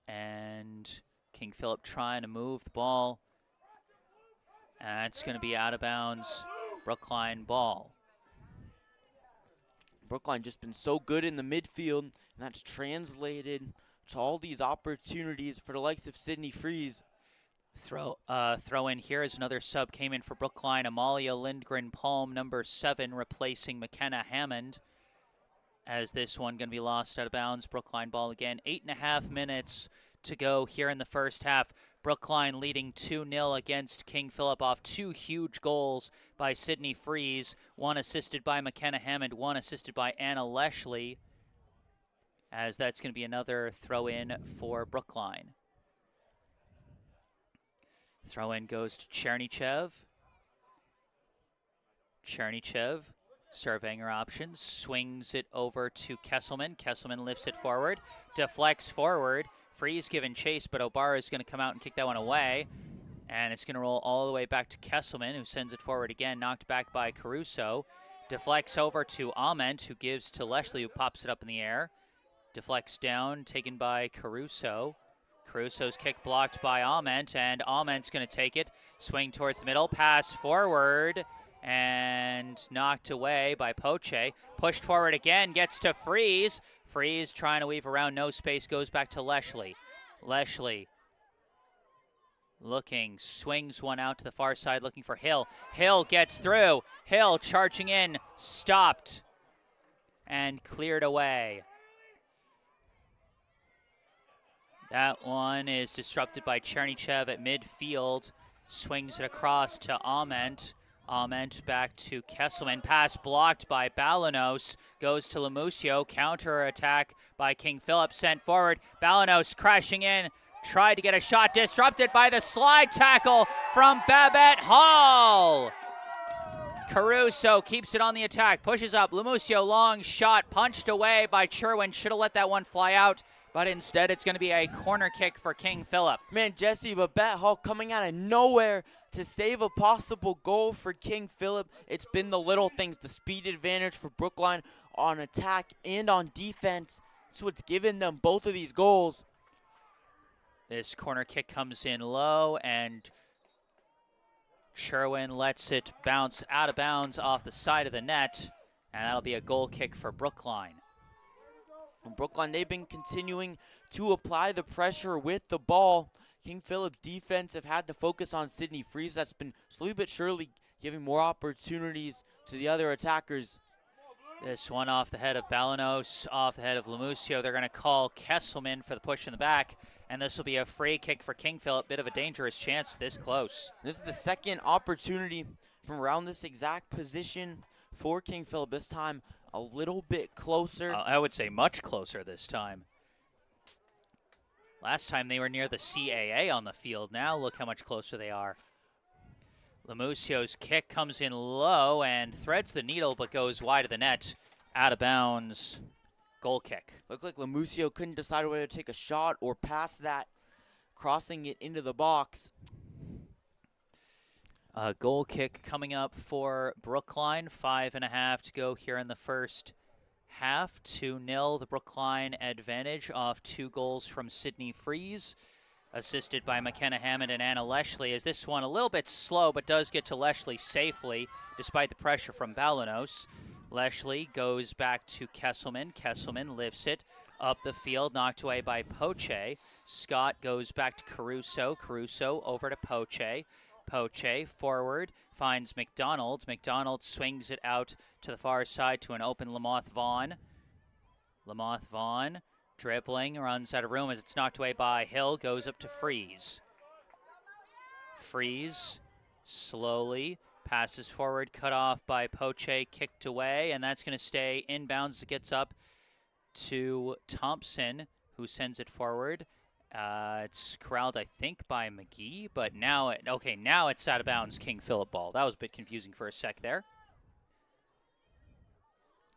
And King Philip trying to move the ball. And it's going to be out of bounds. Brookline ball. Brookline just been so good in the midfield, and that's translated to all these opportunities for the likes of Sydney Freeze. Throw in here as another sub came in for Brookline. Amalia Lindgren Palm, number 7, replacing McKenna Hammond. As this one going to be lost out of bounds. Brookline ball again. 8.5 minutes to go here in the first half. Brookline leading 2-0 against King Philip off 2 huge goals by Sydney Freeze. One assisted by McKenna Hammond, one assisted by Anna Leshley. As that's going to be another throw-in for Brookline. Throw-in goes to Chernychev. Chernychev surveying her options, swings it over to Kesselman. Kesselman lifts it forward, deflects forward. Freeze given chase, but O'Barra is going to come out and kick that one away. And it's going to roll all the way back to Kesselman, who sends it forward again, knocked back by Caruso. Deflects over to Ament, who gives to Leshley, who pops it up in the air. Deflects down, taken by Caruso. Caruso's kick blocked by Ament, and Ament's going to take it. Swing towards the middle, pass forward, and knocked away by Poche. Pushed forward again, gets to Freeze. Freeze trying to weave around, no space, goes back to Leshley. Leshley looking, swings one out to the far side, looking for Hill. Hill gets through. Hill charging in, stopped, and cleared away. That one is disrupted by Chernychev at midfield. Swings it across to Ament. Ament back to Kesselman. Pass blocked by Balanos. Goes to Lemusio. Counter attack by King Philip. Sent forward. Balanos crashing in. Tried to get a shot. Disrupted by the slide tackle from Babette Hall. Caruso keeps it on the attack. Pushes up. Lemusio long shot. Punched away by Sherwin. Should have let that one fly out. But instead, it's going to be a corner kick for King Philip. Man, Jesse, Babette Hall coming out of nowhere to save a possible goal for King Philip. It's been the little things, the speed advantage for Brookline on attack and on defense. That's what's given them both of these goals. This corner kick comes in low, and Sherwin lets it bounce out of bounds off the side of the net, and that'll be a goal kick for Brookline. Brookline, they've been continuing to apply the pressure with the ball. King Philip's defense have had to focus on Sydney Freeze. That's been slowly but surely giving more opportunities to the other attackers. This one off the head of Balanos, off the head of Lemusio. They're going to call Kesselman for the push in the back, and this will be a free kick for King Philip. Bit of a dangerous chance this close. This is the second opportunity from around this exact position for King Philip. This time a little bit closer. I would say much closer this time. Last time they were near the CAA on the field. Now look how much closer they are. Lemusio's kick comes in low and threads the needle but goes wide of the net. Out of bounds. Goal kick. Looked like Lemusio couldn't decide whether to take a shot or pass that, crossing it into the box. A goal kick coming up for Brookline. 5.5 to go here in the first half. 2-0 the Brookline advantage off 2 goals from Sydney Freeze, assisted by McKenna Hammond and Anna Leshley. As this one a little bit slow, but does get to Leshley safely despite the pressure from Balanos. Leshley goes back to Kesselman. Kesselman lifts it up the field, knocked away by Poche. Scott goes back to Caruso. Caruso over to Poche. Poche forward, finds McDonald. McDonald swings it out to the far side to an open Lamoth Vaughn. Lamothe Vaughn dribbling, runs out of room as it's knocked away by Hill, goes up to Freeze. Freeze slowly passes forward, cut off by Poche, kicked away, and that's going to stay inbounds. It gets up to Thompson, who sends it forward. It's corralled, I think, by McGee, but now it's out of bounds. King Philip ball. That was a bit confusing for a sec there.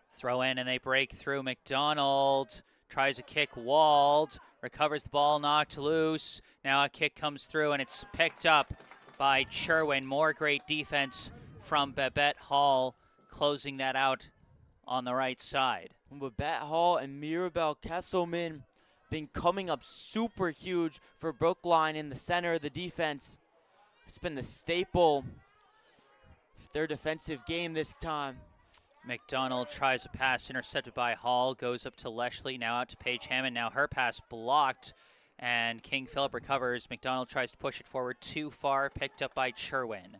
Throw in and they break through. McDonald tries a kick, walled, recovers the ball, knocked loose. Now a kick comes through and it's picked up by Sherwin. More great defense from Babette Hall, closing that out on the right side. Babette Hall and Mirabelle Kesselman been coming up super huge for Brookline in the center of the defense. It's been the staple of their defensive game this time. McDonald tries a pass intercepted by Hall, goes up to Leshley, now out to Paige Hammond. Now her pass blocked, and King Philip recovers. McDonald tries to push it forward too far, picked up by Sherwin.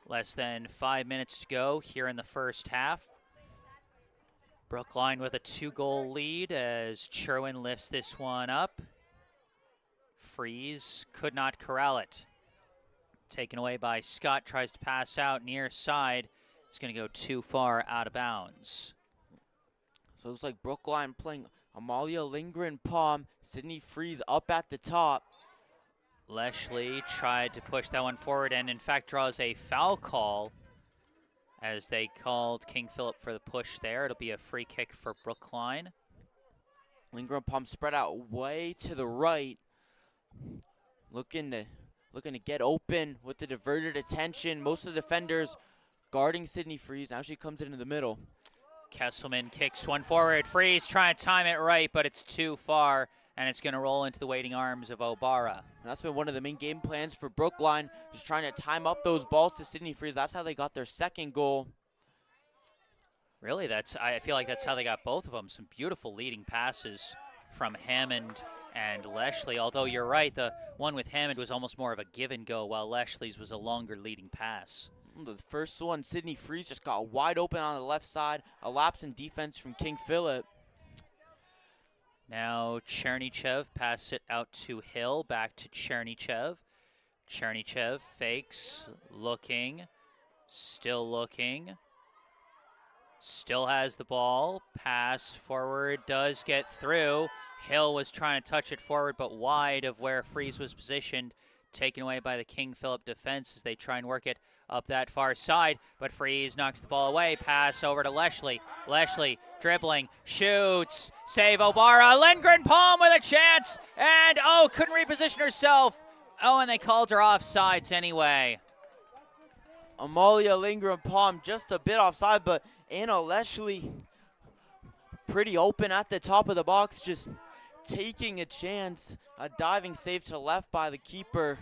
Less than 5 minutes to go here in the first half. Brookline with a 2-goal lead as Sherwin lifts this one up. Freeze could not corral it. Taken away by Scott, tries to pass out near side. It's going to go too far out of bounds. So it looks like Brookline playing Amalia Lindgren Palm, Sydney Freeze up at the top. Leshley tried to push that one forward and in fact draws a foul call as they called King Philip for the push there. It'll be a free kick for Brookline. Lindgren Palm spread out way to the right. Looking to get open with the diverted attention. Most of the defenders guarding Sydney Freeze. Now she comes into the middle. Kesselman kicks one forward. Freeze trying to time it right, but it's too far, and it's going to roll into the waiting arms of Obara. And that's been one of the main game plans for Brookline, just trying to time up those balls to Sydney Freeze. That's how they got their second goal. Really, I feel like that's how they got both of them. Some beautiful leading passes from Hammond and Leshley, although you're right, the one with Hammond was almost more of a give and go, while Leshley's was a longer leading pass. The first one, Sydney Freeze just got wide open on the left side. A lapse in defense from King Philip. Now Chernychev passes it out to Hill, back to Chernychev. Chernychev fakes, looking, still looking. Still has the ball. Pass forward does get through. Hill was trying to touch it forward, but wide of where Freeze was positioned. Taken away by the King Philip defense as they try and work it up that far side, but Freeze knocks the ball away. Pass over to Leshley. Leshley dribbling, shoots, save Obara. Lindgren Palm with a chance, and couldn't reposition herself. And they called her offsides anyway. Amalia Lindgren Palm just a bit offside, but Anna Leshley pretty open at the top of the box, just taking a chance. A diving save to left by the keeper.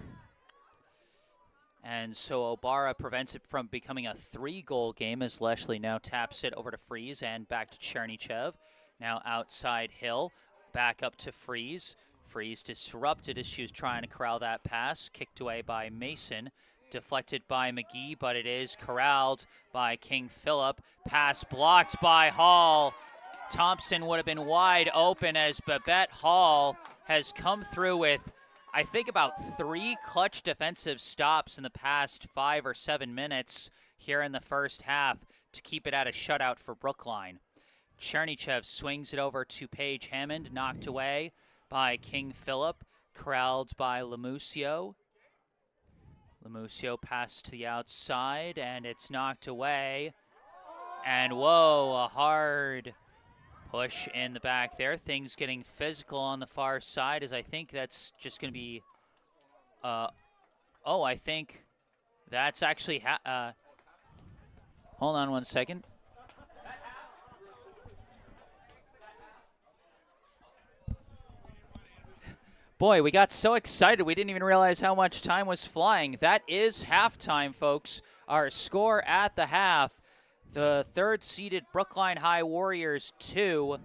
And so Obara prevents it from becoming a 3-goal game as Leshley now taps it over to Freeze and back to Chernychev. Now outside Hill, back up to Freeze. Freeze disrupted as she was trying to corral that pass. Kicked away by Mason. Deflected by McGee, but it is corralled by King Philip. Pass blocked by Hall. Thompson would have been wide open as Babette Hall has come through with, I think, about 3 clutch defensive stops in the past 5 or 7 minutes here in the first half to keep it at a shutout for Brookline. Chernychev swings it over to Paige Hammond, knocked away by King Philip, corralled by Lamusio. Lamusio passed to the outside, and it's knocked away. And whoa, a hard push in the back there. Things getting physical on the far side, as I think that's just going to be, I think that's actually, hold on one second. Boy, we got so excited we didn't even realize how much time was flying. That is halftime, folks. Our score at the half. The 3rd-seeded Brookline High Warriors 2.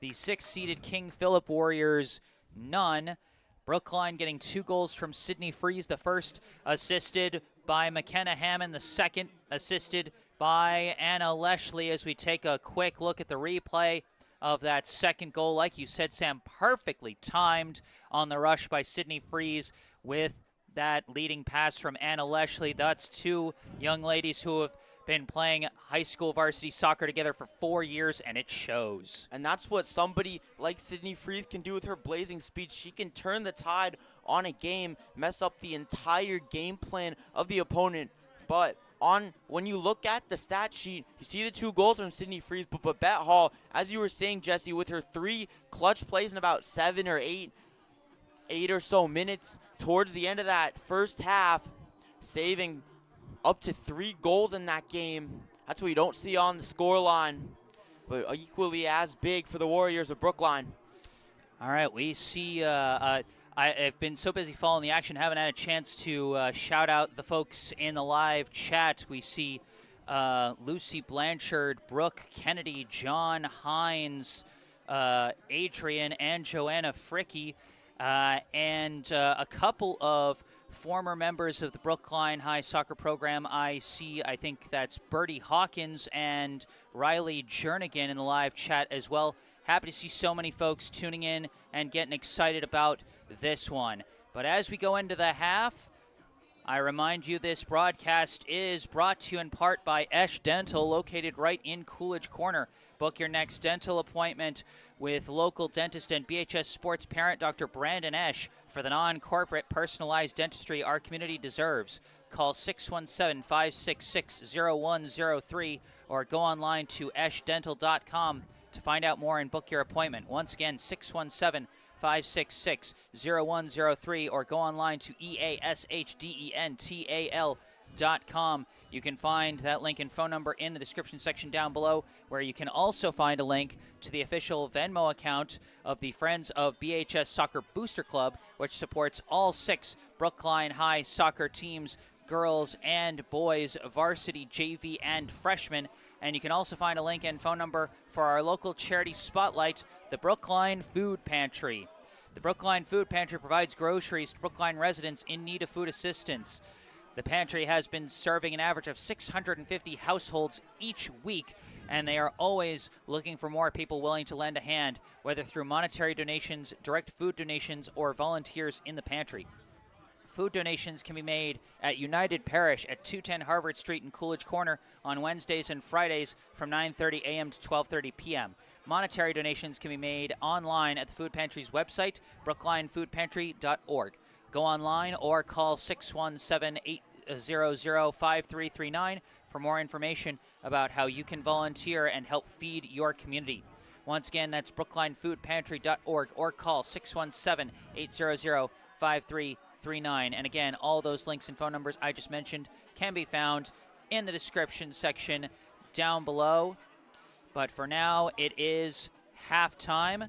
The 6th-seeded King Philip Warriors none. Brookline getting 2 goals from Sydney Freeze. The first assisted by McKenna Hammond. The second assisted by Anna Leshley as we take a quick look at the replay of that second goal. Like you said, Sam, perfectly timed on the rush by Sydney Freeze with that leading pass from Anna Leshley. That's two young ladies who have been playing high school varsity soccer together for 4 years, and it shows. And that's what somebody like Sydney Freeze can do with her blazing speed. She can turn the tide on a game, mess up the entire game plan of the opponent. But when you look at the stat sheet, you see the 2 goals from Sydney Freeze, but Babette Hall, as you were saying, Jesse, with her 3 clutch plays in about 7 or 8 or so minutes towards the end of that first half, saving up to 3 goals in that game. That's what you don't see on the scoreline, but equally as big for the Warriors of Brookline. All right, we see I've been so busy following the action, haven't had a chance to shout out the folks in the live chat. We see Lucy Blanchard, Brooke Kennedy, John Hines, Adrian, and Joanna Fricky, and a couple of former members of the Brookline High Soccer Program. I think that's Bertie Hawkins and Riley Jernigan in the live chat as well. Happy to see so many folks tuning in and getting excited about this one. But as we go into the half, I remind you this broadcast is brought to you in part by Esch Dental, located right in Coolidge Corner. Book your next dental appointment with local dentist and BHS Sports parent Dr. Brandon Esch for the non-corporate personalized dentistry our community deserves. Call 617-566-0103 or go online to eschdental.com to find out more and book your appointment. Once again, 617-566-0103 or go online to eashdental.com. You can find that link and phone number in the description section down below, where you can also find a link to the official Venmo account of the Friends of BHS Soccer Booster Club, which supports all 6 Brookline High soccer teams, girls and boys, varsity, JV, and freshmen. And you can also find a link and phone number for our local charity spotlight, the Brookline Food Pantry. The Brookline Food Pantry provides groceries to Brookline residents in need of food assistance. The pantry has been serving an average of 650 households each week, and they are always looking for more people willing to lend a hand, whether through monetary donations, direct food donations, or volunteers in the pantry. Food donations can be made at United Parish at 210 Harvard Street in Coolidge Corner on Wednesdays and Fridays from 9:30 a.m. to 12:30 p.m. Monetary donations can be made online at the Food Pantry's website, brooklinefoodpantry.org. Go online or call 617-800-5339 for more information about how you can volunteer and help feed your community. Once again, that's brooklinefoodpantry.org or call 617-800-5339. And again, all those links and phone numbers I just mentioned can be found in the description section down below. But for now, it is halftime.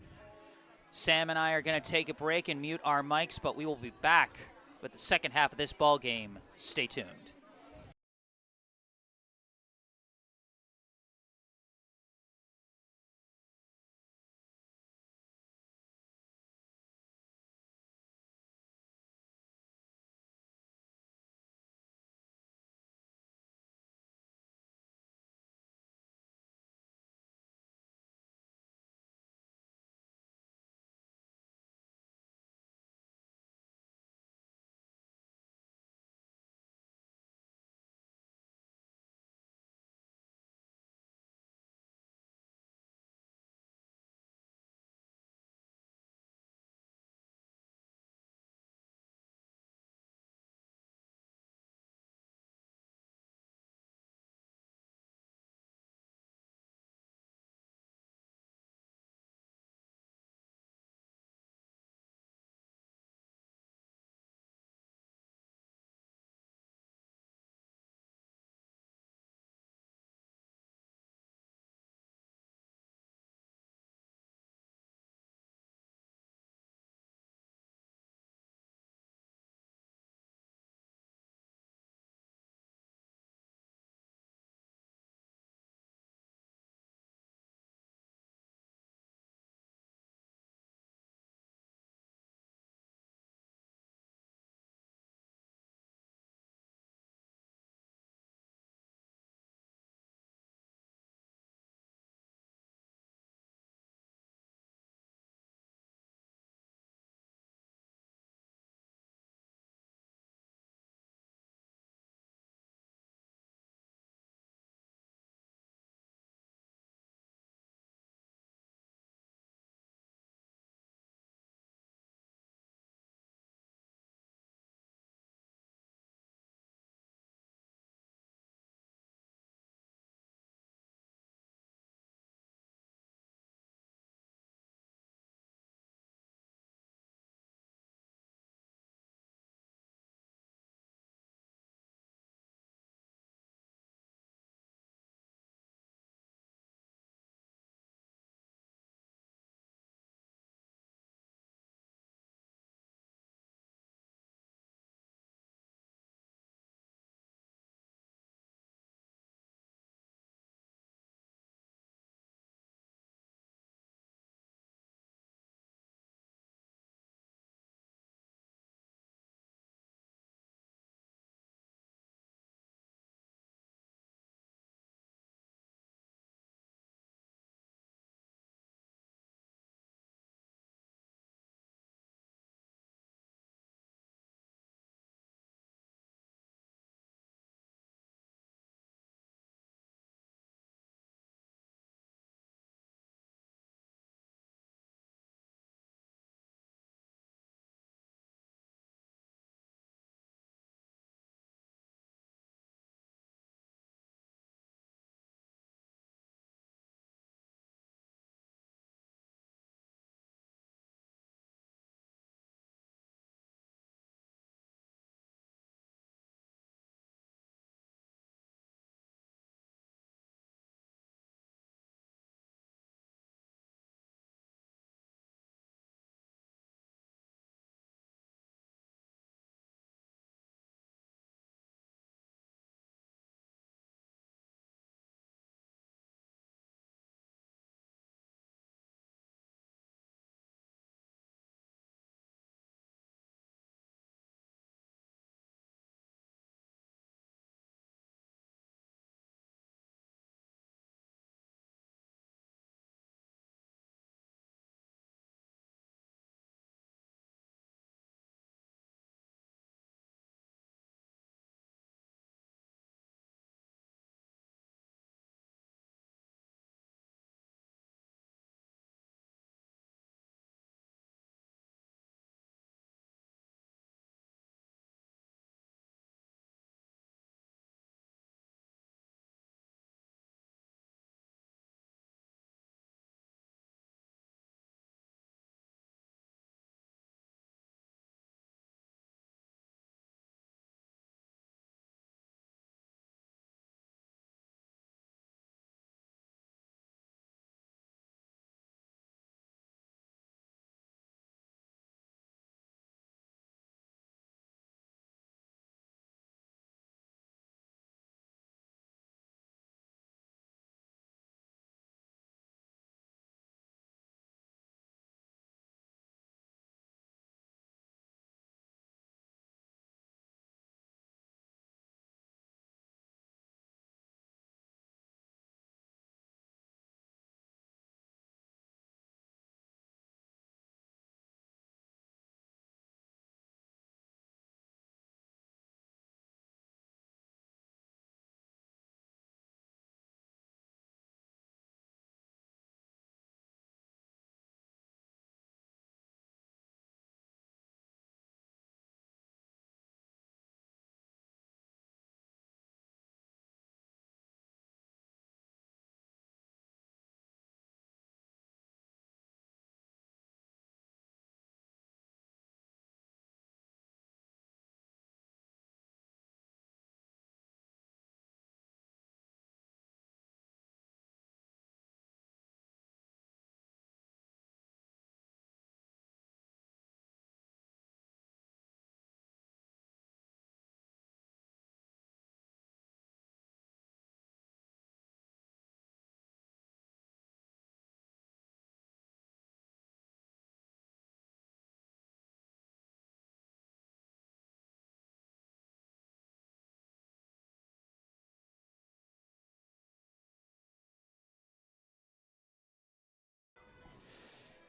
Sam and I are going to take a break and mute our mics, but we will be back with the second half of this ball game. Stay tuned.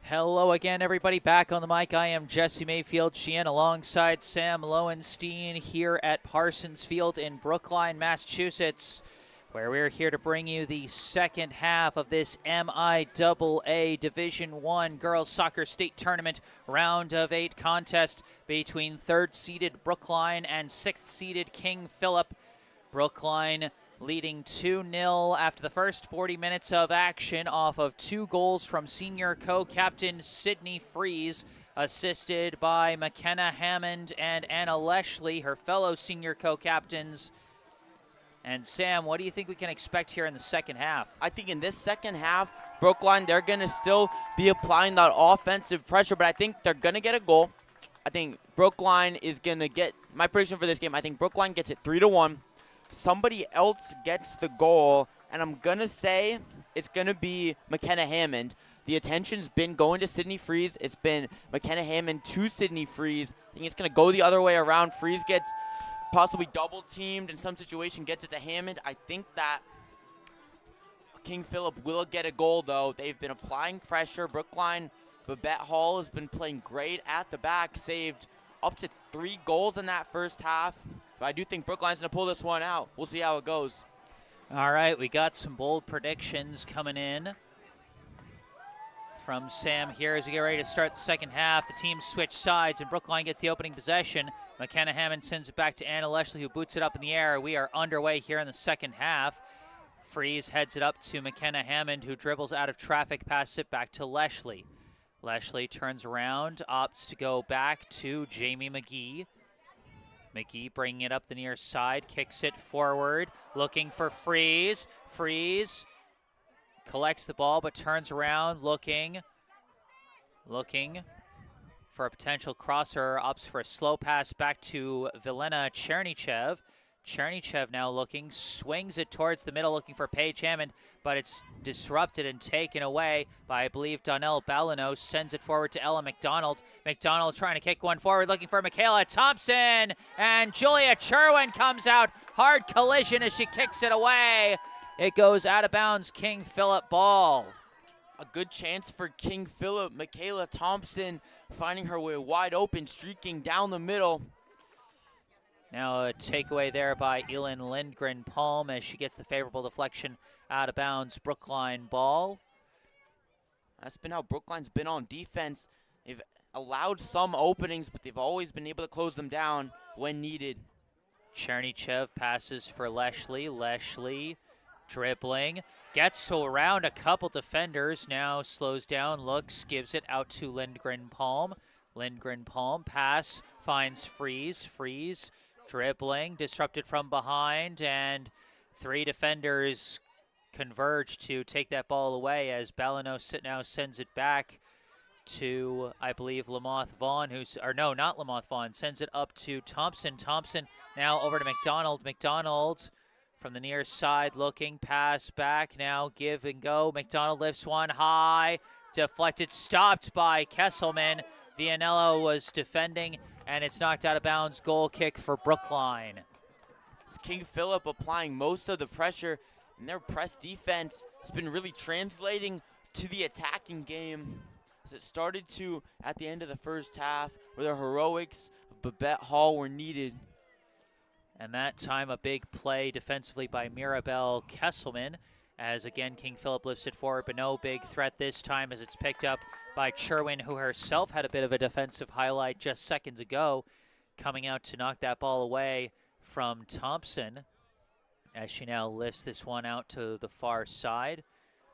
Hello again, everybody. Back on the mic, I am Jesse Mayfield-Sheehan alongside Sam Lowenstein here at Parsons Field in Brookline, Massachusetts, where we're here to bring you the second half of this MIAA Division I Girls Soccer State Tournament Round of 8 contest between third-seeded Brookline and sixth-seeded King Philip. Brookline leading 2-0 after the first 40 minutes of action off of 2 goals from senior co-captain Sydney Freeze, assisted by McKenna Hammond and Anna Leshley, her fellow senior co-captains. And Sam, what do you think we can expect here in the second half? I think in this second half, Brookline, they're going to still be applying that offensive pressure, but I think they're going to get a goal. I think Brookline is going to get, my prediction for this game, I think Brookline gets it 3-1. Somebody else gets the goal, and I'm going to say it's going to be McKenna Hammond. The attention's been going to Sydney Freeze. It's been McKenna Hammond to Sydney Freeze. I think it's going to go the other way around. Freeze gets possibly double-teamed in some situation, gets it to Hammond. I think that King Philip will get a goal, though. They've been applying pressure. Brookline, Babette Hall has been playing great at the back, saved up to 3 goals in that first half. But I do think Brookline's going to pull this one out. We'll see how it goes. All right, we got some bold predictions coming in from Sam here as we get ready to start the second half. The teams switch sides, and Brookline gets the opening possession. McKenna Hammond sends it back to Anna Leshley, who boots it up in the air. We are underway here in the second half. Freeze heads it up to McKenna Hammond, who dribbles out of traffic, passes it back to Leshley. Leshley turns around, opts to go back to Jamie McGee. McGee bringing it up the near side, kicks it forward, looking for Freeze. Freeze collects the ball but turns around, looking for a potential crosser, opts for a slow pass back to Vilena Chernychev. Chernychev now looking, swings it towards the middle, looking for Paige Hammond, but it's disrupted and taken away by, I believe, Donnell Ballino. Sends it forward to Ella McDonald. McDonald trying to kick one forward, looking for Michaela Thompson, and Julia Cherwin comes out. Hard collision as she kicks it away. It goes out of bounds, King Philip ball. A good chance for King Philip. Michaela Thompson finding her way wide open, streaking down the middle. Now a takeaway there by Elin Lindgren-Palm as she gets the favorable deflection out of bounds. Brookline ball. That's been how Brookline's been on defense. They've allowed some openings, but they've always been able to close them down when needed. Chernychev passes for Leshley. Leshley dribbling. Gets around a couple defenders. Now slows down, looks, gives it out to Lindgren-Palm. Lindgren-Palm pass, finds Freeze. Freeze dribbling, disrupted from behind, and 3 defenders converge to take that ball away as Ballino now sends it back to, I believe, Lamoth Vaughn, not Lamoth Vaughn, sends it up to Thompson. Thompson now over to McDonald. McDonald from the near side looking, pass back, now give and go. McDonald lifts one high, deflected, stopped by Kesselman. Vianello was defending, and it's knocked out of bounds. Goal kick for Brookline. King Philip applying most of the pressure, and their press defense has been really translating to the attacking game, as it started to at the end of the first half, where the heroics of Babette Hall were needed. And that time a big play defensively by Mirabelle Kesselman, as again King Philip lifts it forward, but no big threat this time as it's picked up by Cherwin, who herself had a bit of a defensive highlight just seconds ago, coming out to knock that ball away from Thompson, as she now lifts this one out to the far side.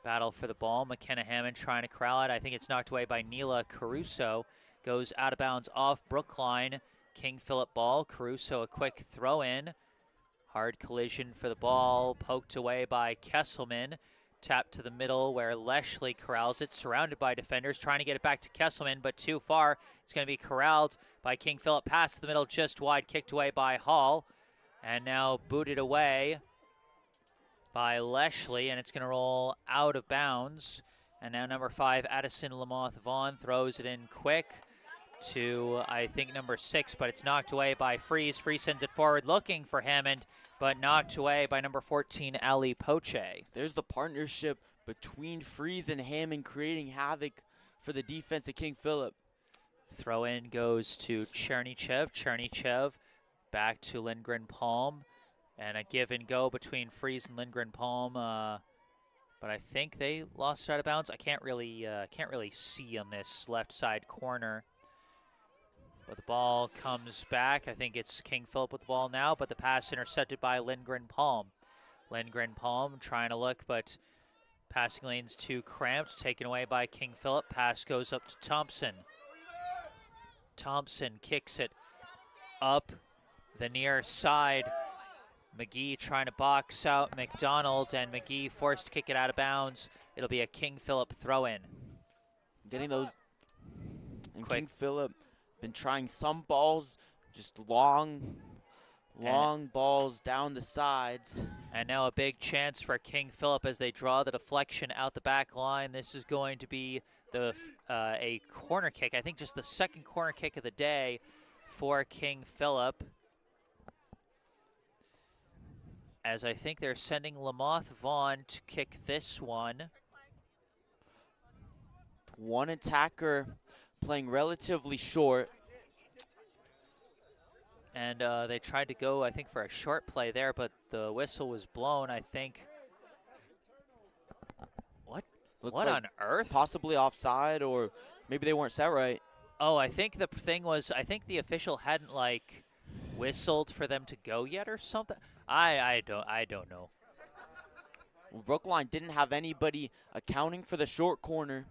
Battle for the ball. McKenna Hammond trying to corral it. I think it's knocked away by Neela Caruso. Goes out of bounds off Brookline. King Philip ball. Caruso a quick throw in. Hard collision for the ball. Poked away by Kesselman. Tap to the middle where Leshley corrals it. Surrounded by defenders. Trying to get it back to Kesselman, but too far. It's going to be corralled by King Philip. Pass to the middle just wide. Kicked away by Hall. And now booted away by Leshley, and it's going to roll out of bounds. And now number 5, Addison Lamoth Vaughn, throws it in quick to, I think, number 6, but it's knocked away by Freeze. Freeze sends it forward looking for Hammond, but knocked away by number 14, Ali Poche. There's the partnership between Freeze and Hammond, creating havoc for the defense of King Philip. Throw in goes to Chernychev. Chernychev back to Lindgren Palm. And a give and go between Freeze and Lindgren Palm. But I think they lost out of bounds. I can't really see on this left side corner. But the ball comes back. I think it's King Philip with the ball now, but the pass intercepted by Lindgren Palm. Lindgren Palm trying to look, but passing lane's too cramped. Taken away by King Philip. Pass goes up to Thompson. Thompson kicks it up the near side. McGee trying to box out McDonald, and McGee forced to kick it out of bounds. It'll be a King Philip throw-in. Getting those. And Quick. King Philip been trying some balls, just long balls down the sides. And now a big chance for King Philip as they draw the deflection out the back line. This is going to be a corner kick. I think just the second corner kick of the day for King Philip. As I think they're sending Lamoth Vaughn to kick this one. One attacker playing relatively short. And they tried to go, I think, for a short play there, but the whistle was blown, I think. What Looks what like on earth? Possibly offside, or maybe they weren't set right. Oh, I think the thing was, I think the official hadn't, like, whistled for them to go yet or something. I don't know. Well, Brookline didn't have anybody accounting for the short corner.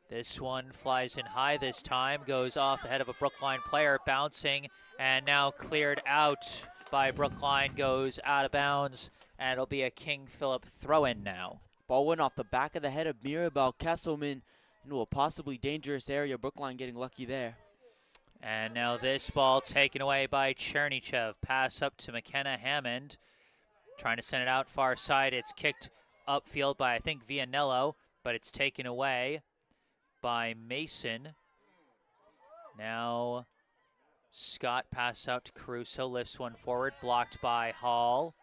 This one flies in high this time, goes off the head of a Brookline player, bouncing, and now cleared out by Brookline, goes out of bounds, and it'll be a King Philip throw-in now. Ball went off the back of the head of Mirabel Kesselman into a possibly dangerous area. Brookline getting lucky there. And now this ball taken away by Chernychev. Pass up to McKenna Hammond. Trying to send it out far side. It's kicked upfield by, I think, Vianello, but it's taken away by Mason. Now Scott passes out to Caruso. Lifts one forward. Blocked by Hall.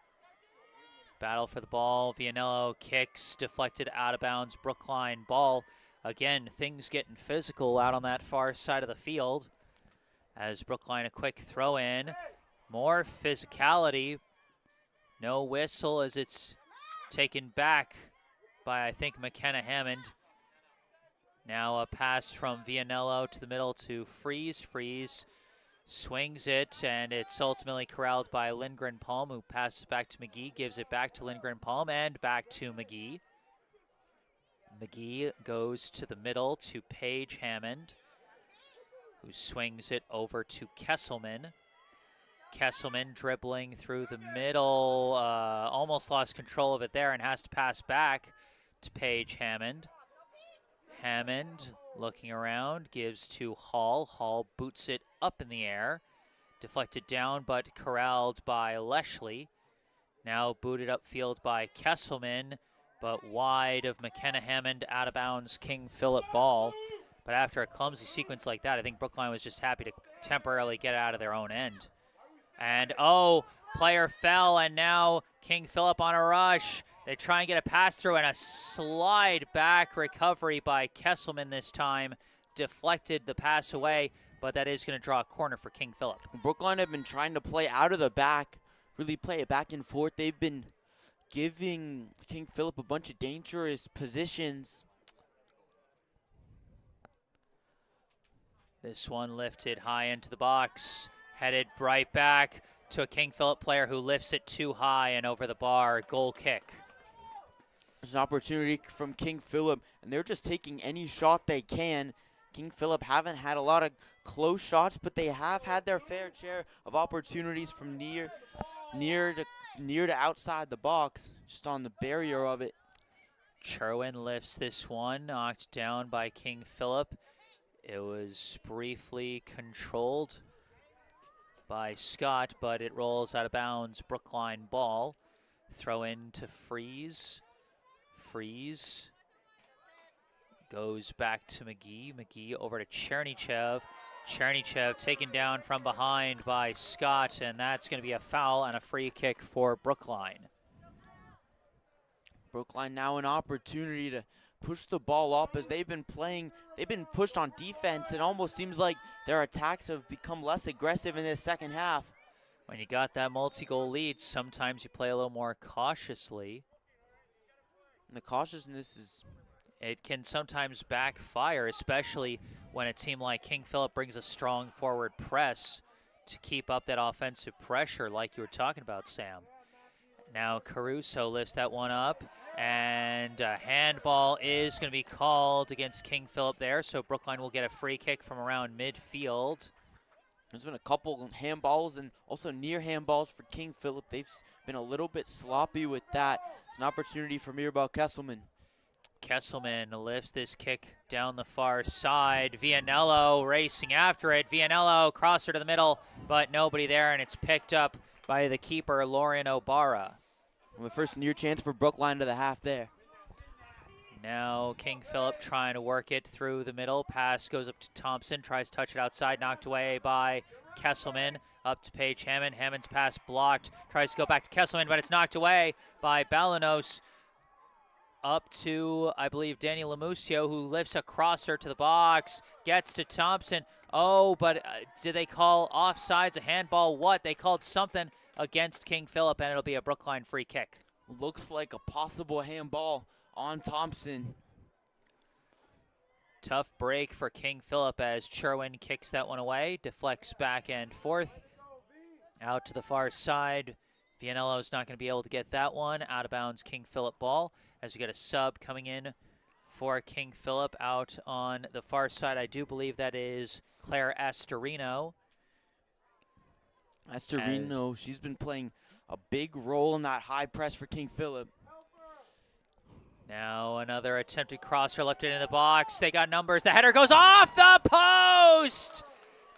Battle for the ball. Vianello kicks. Deflected out of bounds. Brookline ball. Again, things getting physical out on that far side of the field. As Brookline a quick throw in. More physicality. No whistle as it's taken back by, I think, McKenna Hammond. Now a pass from Vianello to the middle to Freeze. Freeze swings it, and it's ultimately corralled by Lindgren Palm, who passes back to McGee, gives it back to Lindgren Palm, and back to McGee. McGee goes to the middle to Paige Hammond, who swings it over to Kesselman. Kesselman dribbling through the middle, almost lost control of it there and has to pass back to Paige Hammond. Hammond looking around, gives to Hall. Hall boots it up in the air. Deflected down, but corralled by Leshley. Now booted upfield by Kesselman, but wide of McKenna Hammond, out of bounds King Philip ball. But after a clumsy sequence like that, I think Brookline was just happy to temporarily get out of their own end. And, oh, player fell, and now King Philip on a rush. They try and get a pass through, and a slide back recovery by Kesselman this time. Deflected the pass away, but that is going to draw a corner for King Philip. Brookline have been trying to play out of the back, really play it back and forth. They've been giving King Philip a bunch of dangerous positions. This one lifted high into the box, headed right back to a King Philip player who lifts it too high and over the bar. Goal kick. There's an opportunity from King Philip, and they're just taking any shot they can. King Philip haven't had a lot of close shots, but they have had their fair share of opportunities from near to outside the box, just on the barrier of it. Cherwin lifts this one, knocked down by King Philip. It was briefly controlled by Scott, but it rolls out of bounds. Brookline ball. Throw in to Freeze. Freeze goes back to McGee. McGee over to Chernychev. Chernychev taken down from behind by Scott, and that's going to be a foul and a free kick for Brookline. Brookline now an opportunity to push the ball up as they've been pushed on defense. It almost seems like their attacks have become less aggressive in this second half. When you got that multi-goal lead, sometimes you play a little more cautiously. And the cautiousness is... It can sometimes backfire, especially when a team like King Philip brings a strong forward press to keep up that offensive pressure like you were talking about, Sam. Now Caruso lifts that one up, and a handball is going to be called against King Philip there, so Brookline will get a free kick from around midfield. There's been a couple handballs and also near handballs for King Philip. They've been a little bit sloppy with that. It's an opportunity for Mirabel Kesselman. Kesselman lifts this kick down the far side. Vianello racing after it. Vianello crosser to the middle, but nobody there, and it's picked up by the keeper, Lauren O'Bara. Well, the first near chance for Brookline to the half there. Now King Philip trying to work it through the middle. Pass goes up to Thompson, tries to touch it outside, knocked away by Kesselman. Up to Paige Hammond. Hammond's pass blocked. Tries to go back to Kesselman, but it's knocked away by Balanos. Up to, I believe, Danny Lamusio, who lifts a crosser to the box, gets to Thompson. Oh, but did they call offsides, a handball? What? They called something against King Philip, and it'll be a Brookline free kick. Looks like a possible handball on Thompson. Tough break for King Philip as Sherwin kicks that one away, deflects back and forth. Out to the far side. Vianello's not going to be able to get that one. Out of bounds, King Philip ball. As we get a sub coming in for King Philip out on the far side. I do believe that is Claire Astorino. Astorino, she's been playing a big role in that high press for King Philip. Now another attempted crosser lifted in the box. They got numbers. The header goes off the post.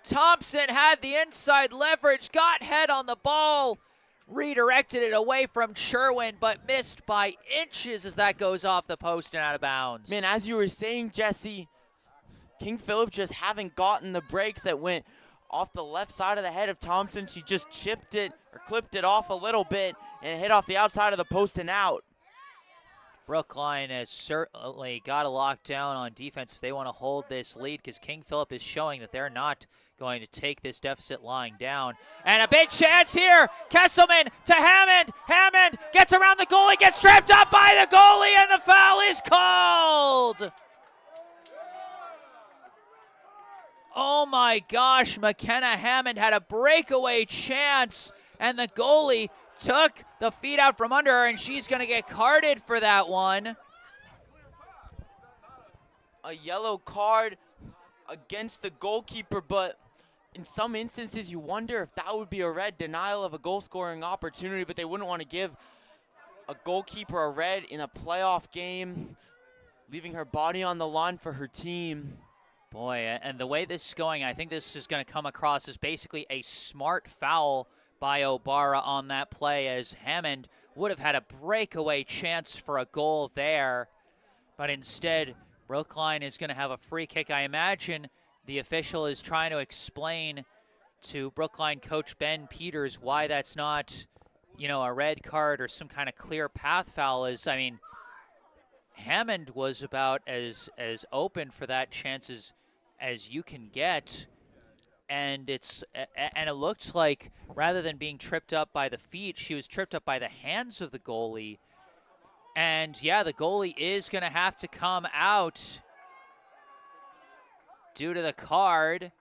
Thompson had the inside leverage, got head on the ball. Redirected it away from Sherwin, but missed by inches as that goes off the post and out of bounds. Man, as you were saying, Jesse, King Philip just haven't gotten the breaks that went off the left side of the head of Thompson. She just chipped it or clipped it off a little bit and hit off the outside of the post and out. Brookline has certainly got to lock down on defense if they want to hold this lead, because King Philip is showing that they're not going to take this deficit lying down. And a big chance here. Kesselman to Hammond. Hammond gets around the goalie, gets tripped up by the goalie, and the foul is called. Oh my gosh, McKenna Hammond had a breakaway chance, and the goalie took the feet out from under her, and she's going to get carded for that one. A yellow card against the goalkeeper, but in some instances you wonder if that would be a red, denial of a goal-scoring opportunity, but they wouldn't want to give a goalkeeper a red in a playoff game, leaving her body on the line for her team. Boy, and the way this is going, I think this is going to come across as basically a smart foul by O'Bara on that play, as Hammond would have had a breakaway chance for a goal there. But instead, Brookline is going to have a free kick. I imagine the official is trying to explain to Brookline coach Ben Peters why that's not, you know, a red card or some kind of clear path foul. Is, I mean, Hammond was about as open for that chance as you can get. And it looked like rather than being tripped up by the feet, she was tripped up by the hands of the goalie. And yeah, the goalie is going to have to come out due to the card.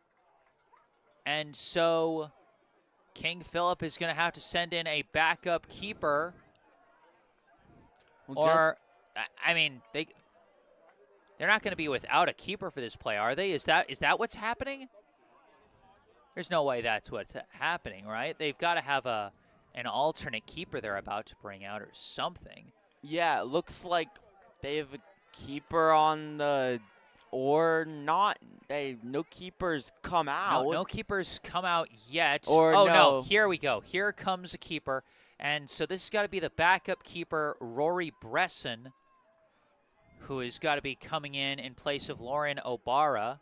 And so King Philip is going to have to send in a backup keeper. Well, or, I mean, they're not going to be without a keeper for this play, are they? Is that what's happening? There's no way that's what's happening, right? They've got to have an alternate keeper they're about to bring out or something. Yeah, it looks like they have a keeper on the, or not. No keepers come out. No keepers come out yet. Or no, here we go. Here comes a keeper. And so this has got to be the backup keeper, Rory Bresson, who has got to be coming in place of Lauren O'Bara.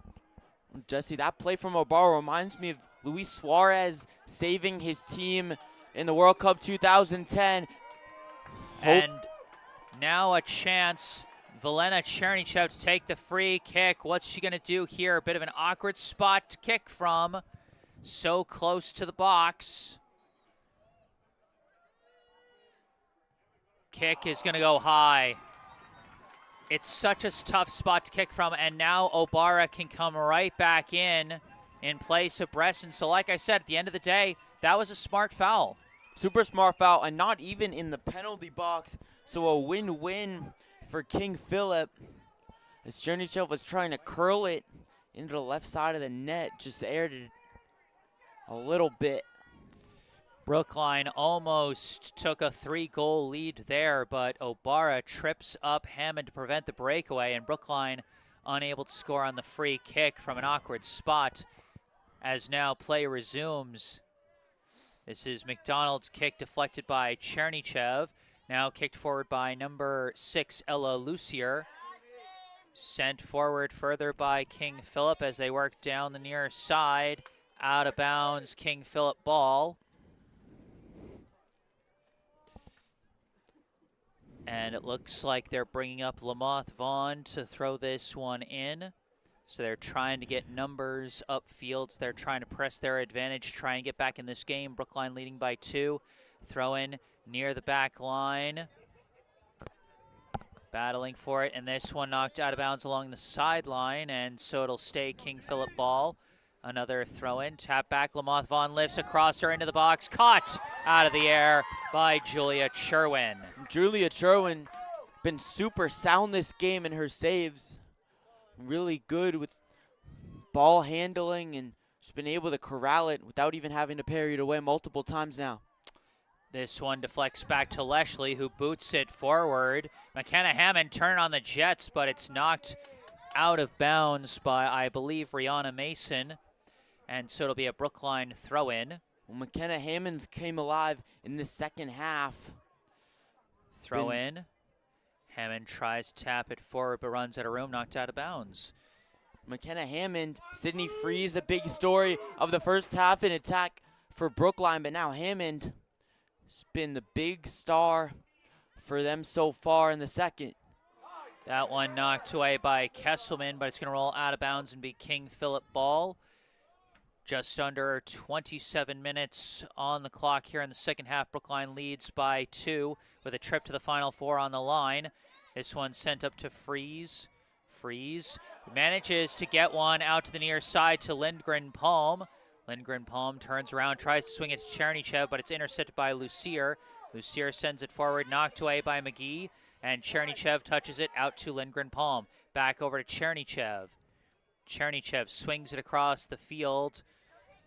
Jesse, that play from O'Bara reminds me of Luis Suarez saving his team in the World Cup 2010. And now a chance. Velena Chernychev to take the free kick. What's she going to do here? A bit of an awkward spot to kick from. So close to the box. Kick is going to go high. It's such a tough spot to kick from, and now Obara can come right back in place of Bresson. So like I said, at the end of the day, that was a smart foul. Super smart foul, and not even in the penalty box. So a win-win for King Philip. As Chernychev was trying to curl it into the left side of the net, just aired it a little bit. Brookline almost took a 3-goal lead there, but Obara trips up Hammond to prevent the breakaway, and Brookline unable to score on the free kick from an awkward spot as now play resumes. This is McDonald's kick deflected by Chernychev, now kicked forward by number 6, Ella Lucier. Sent forward further by King Philip as they work down the near side. Out of bounds, King Philip ball. And it looks like they're bringing up Lamoth Vaughn to throw this one in. So they're trying to get numbers upfield. They're trying to press their advantage, try and get back in this game. Brookline leading by 2. Throw in near the back line. Battling for it, and this one knocked out of bounds along the sideline, and so it'll stay King Philip ball. Another throw in, tap back, Lamoth Vaughn lifts across her into the box, caught out of the air by Julia Cherwin. Julia Cherwin been super sound this game in her saves. Really good with ball handling, and she's been able to corral it without even having to parry it away multiple times now. This one deflects back to Leshley, who boots it forward. McKenna Hammond turn on the Jets, but it's knocked out of bounds by, I believe, Rihanna Mason. And so it'll be a Brookline throw-in. Well, McKenna Hammonds came alive in the second half. Throw in. Hammond tries to tap it forward, but runs out of room, knocked out of bounds. McKenna Hammond, Sydney Freeze, the big story of the first half in attack for Brookline, but now Hammond has been the big star for them so far in the second. That one knocked away by Kesselman, but it's going to roll out of bounds and be King Philip ball. Just under 27 minutes on the clock here in the second half. Brookline leads by 2 with a trip to the Final Four on the line. This one sent up to Freeze. Freeze manages to get one out to the near side to Lindgren Palm. Lindgren Palm turns around, tries to swing it to Chernychev, but it's intercepted by Lucier. Lucier sends it forward, knocked away by McGee, and Chernychev touches it out to Lindgren Palm. Back over to Chernychev. Chernychev swings it across the field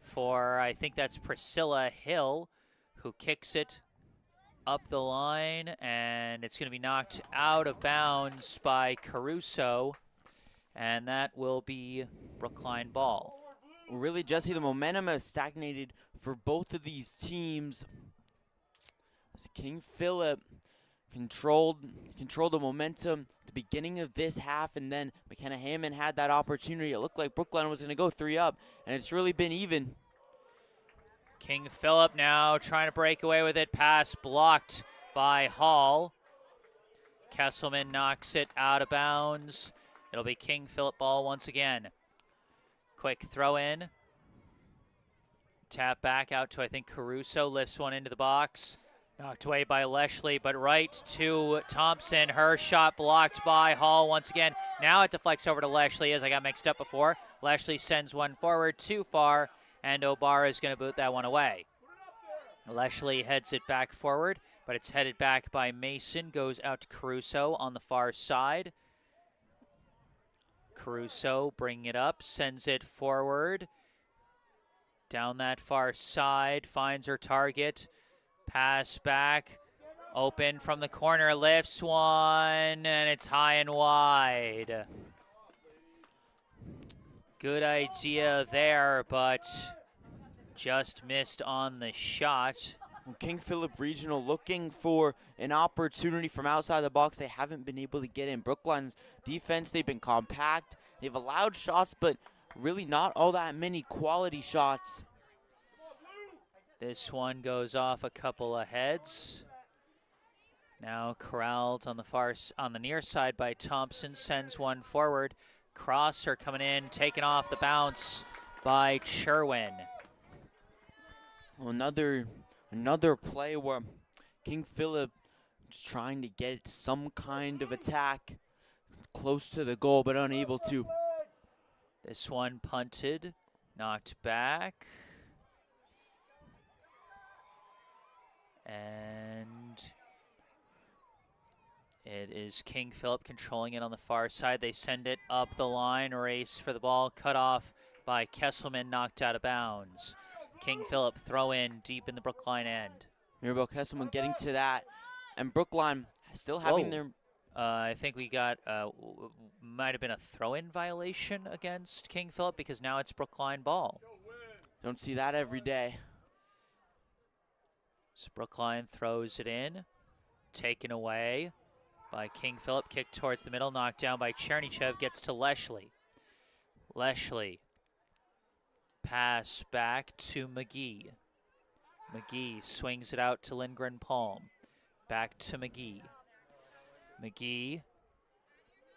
for, I think that's Priscilla Hill, who kicks it up the line, and it's going to be knocked out of bounds by Caruso, and that will be Brookline ball. Really, Jesse, the momentum has stagnated for both of these teams. King Philip controlled the momentum at the beginning of this half, and then McKenna Hammond had that opportunity. It looked like Brookline was going to go 3 up, and it's really been even. King Philip now trying to break away with it. Pass blocked by Hall. Kesselman knocks it out of bounds. It'll be King Philip ball once again. Quick throw in. Tap back out to, I think, Caruso. Lifts one into the box. Knocked away by Leshley, but right to Thompson. Her shot blocked by Hall once again. Now it deflects over to Leshley, as I got mixed up before. Leshley sends one forward too far, and Obara is going to boot that one away. Leshley heads it back forward, but it's headed back by Mason. Goes out to Caruso on the far side. Caruso bringing it up, sends it forward. Down that far side, finds her target. Pass back, open from the corner, lifts one, and it's high and wide. Good idea there, but just missed on the shot. King Philip Regional looking for an opportunity from outside the box. They haven't been able to get in. Brookline's defense, they've been compact. They've allowed shots, but really not all that many quality shots. This one goes off a couple of heads. Now corralled on the near side by Thompson, sends one forward. Crosser coming in, taken off the bounce by Sherwin. Well, another play where King Philip is trying to get some kind of attack close to the goal, but unable to. This one punted, knocked back. And it is King Philip controlling it on the far side. They send it up the line, race for the ball, cut off by Kesselman, knocked out of bounds. King Philip throw in deep in the Brookline end. Mirabel Kesselman getting to that, and Brookline still having their... I think we got, might have been a throw-in violation against King Philip because now it's Brookline ball. Don't see that every day. So Brookline throws it in, taken away by King Philip, kicked towards the middle, knocked down by Chernychev, gets to Leshley. Leshley, pass back to McGee. McGee swings it out to Lindgren Palm. Back to McGee. McGee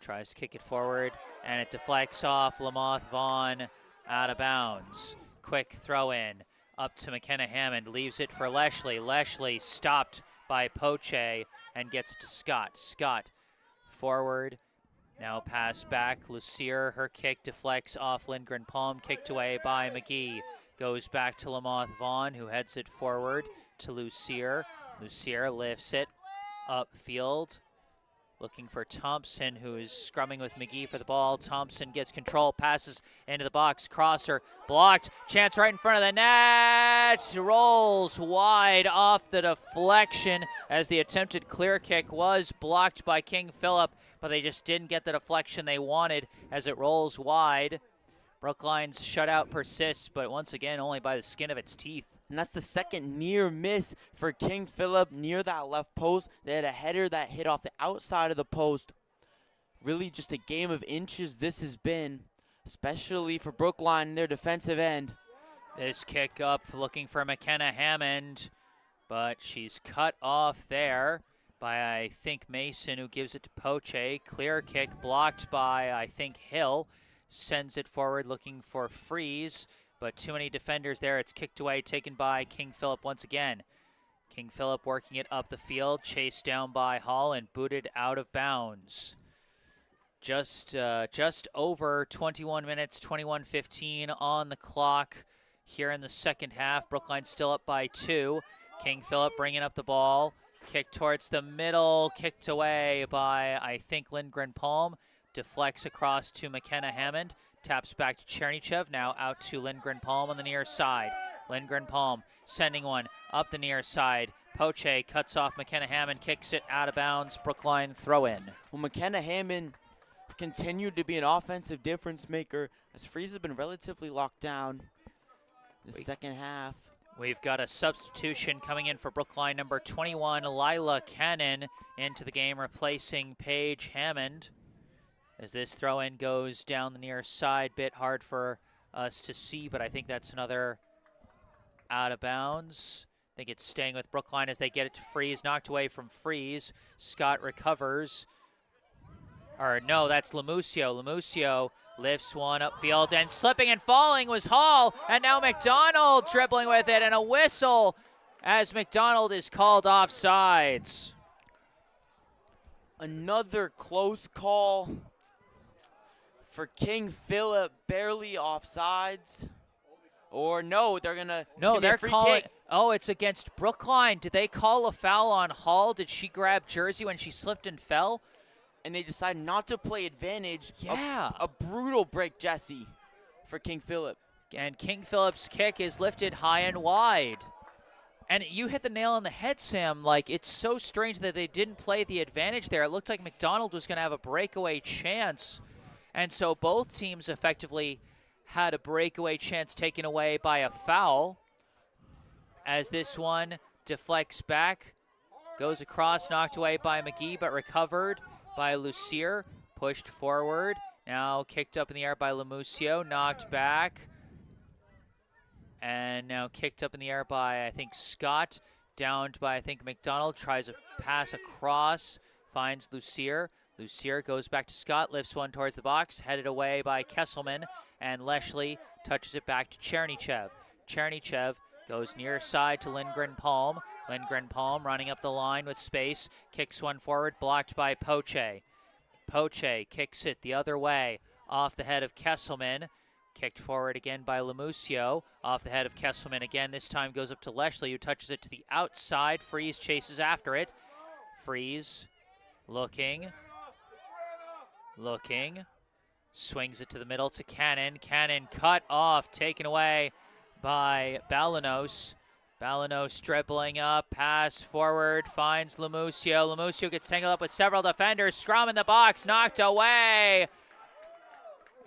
tries to kick it forward, and it deflects off Lamoth Vaughn out of bounds. Quick throw in. Up to McKenna Hammond, leaves it for Leshley. Leshley stopped by Poche and gets to Scott. Scott forward, now pass back. Lucier, her kick deflects off Lindgren Palm, kicked away by McGee. Goes back to Lamoth Vaughn, who heads it forward to Lucier. Lucier lifts it upfield. Looking for Thompson, who is scrumming with McGee for the ball. Thompson gets control, passes into the box. Crosser blocked. Chance right in front of the net. Rolls wide off the deflection as the attempted clear kick was blocked by King Philip, but they just didn't get the deflection they wanted as it rolls wide. Brookline's shutout persists, but once again, only by the skin of its teeth. And that's the second near miss for King Philip near that left post. They had a header that hit off the outside of the post. Really just a game of inches this has been, especially for Brookline in their defensive end. This kick up looking for McKenna Hammond, but she's cut off there by, I think, Mason, who gives it to Poche. Clear kick blocked by, I think, Hill. Sends it forward looking for Freeze, but too many defenders there. It's kicked away, taken by King Philip once again. King Philip working it up the field, chased down by Hall and booted out of bounds. Just over 21 minutes, 21:15 on the clock here in the second half. Brookline still up by 2. King Philip bringing up the ball, kick towards the middle, kicked away by, I think, Lindgren Palm. Deflects across to McKenna Hammond. Taps back to Chernychev. Now out to Lindgren Palm on the near side. Lindgren Palm sending one up the near side. Poche cuts off McKenna Hammond. Kicks it out of bounds. Brookline throw in. Well, McKenna Hammond continued to be an offensive difference maker as Freeze has been relatively locked down this second half. We've got a substitution coming in for Brookline, number 21, Lila Cannon, into the game, replacing Paige Hammond. As this throw-in goes down the near side, bit hard for us to see, but I think that's another out of bounds. I think it's staying with Brookline as they get it to Freeze, knocked away from Freeze. Scott recovers. Or no, that's Lamusio. Lamusio lifts one upfield, and slipping and falling was Hall, and now McDonald dribbling with it, and a whistle as McDonald is called offsides. Another close call for King Philip, barely offsides. Or no, they're gonna they're calling. kick. Oh, it's against Brookline. Did they call a foul on Hall? Did she grab Jersey when she slipped and fell? And they decide not to play advantage. Yeah. A brutal break, Jesse, for King Philip. And King Philip's kick is lifted high and wide. And you hit the nail on the head, Sam. Like, it's so strange that they didn't play the advantage there. It looked like McDonald was going to have a breakaway chance. And so both teams effectively had a breakaway chance taken away by a foul. As this one deflects back, goes across, knocked away by McGee, but recovered by Lucier, pushed forward, now kicked up in the air by Lamusio, knocked back, and now kicked up in the air by, I think, Scott, downed by, I think, McDonald. Tries a pass across, finds Lucier. Lucier goes back to Scott, lifts one towards the box, headed away by Kesselman, and Leshley touches it back to Chernychev. Chernychev goes near side to Lindgren Palm. Lindgren Palm running up the line with space, kicks one forward, blocked by Poche. Poche kicks it the other way, off the head of Kesselman. Kicked forward again by Lemusio, off the head of Kesselman again. This time goes up to Leshley, who touches it to the outside. Freeze chases after it. Freeze looking, swings it to the middle to Cannon. Cannon cut off, taken away by Balanos. Balanos dribbling up, pass forward, finds Lemusio. Lemusio gets tangled up with several defenders. Scrum in the box, knocked away.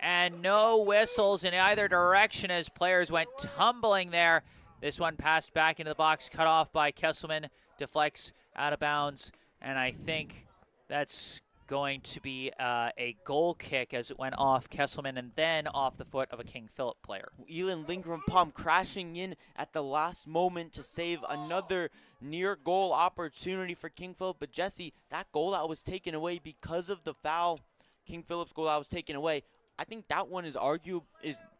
And no whistles in either direction as players went tumbling there. This one passed back into the box, cut off by Kesselman, deflects out of bounds, and I think that's going to be a goal kick as it went off Kesselman and then off the foot of a King Philip player. Elin Lindgren Palm crashing in at the last moment to save another near goal opportunity for King Philip. But Jesse, that goal that was taken away because of the foul, King Philip's goal that was taken away, I think that one is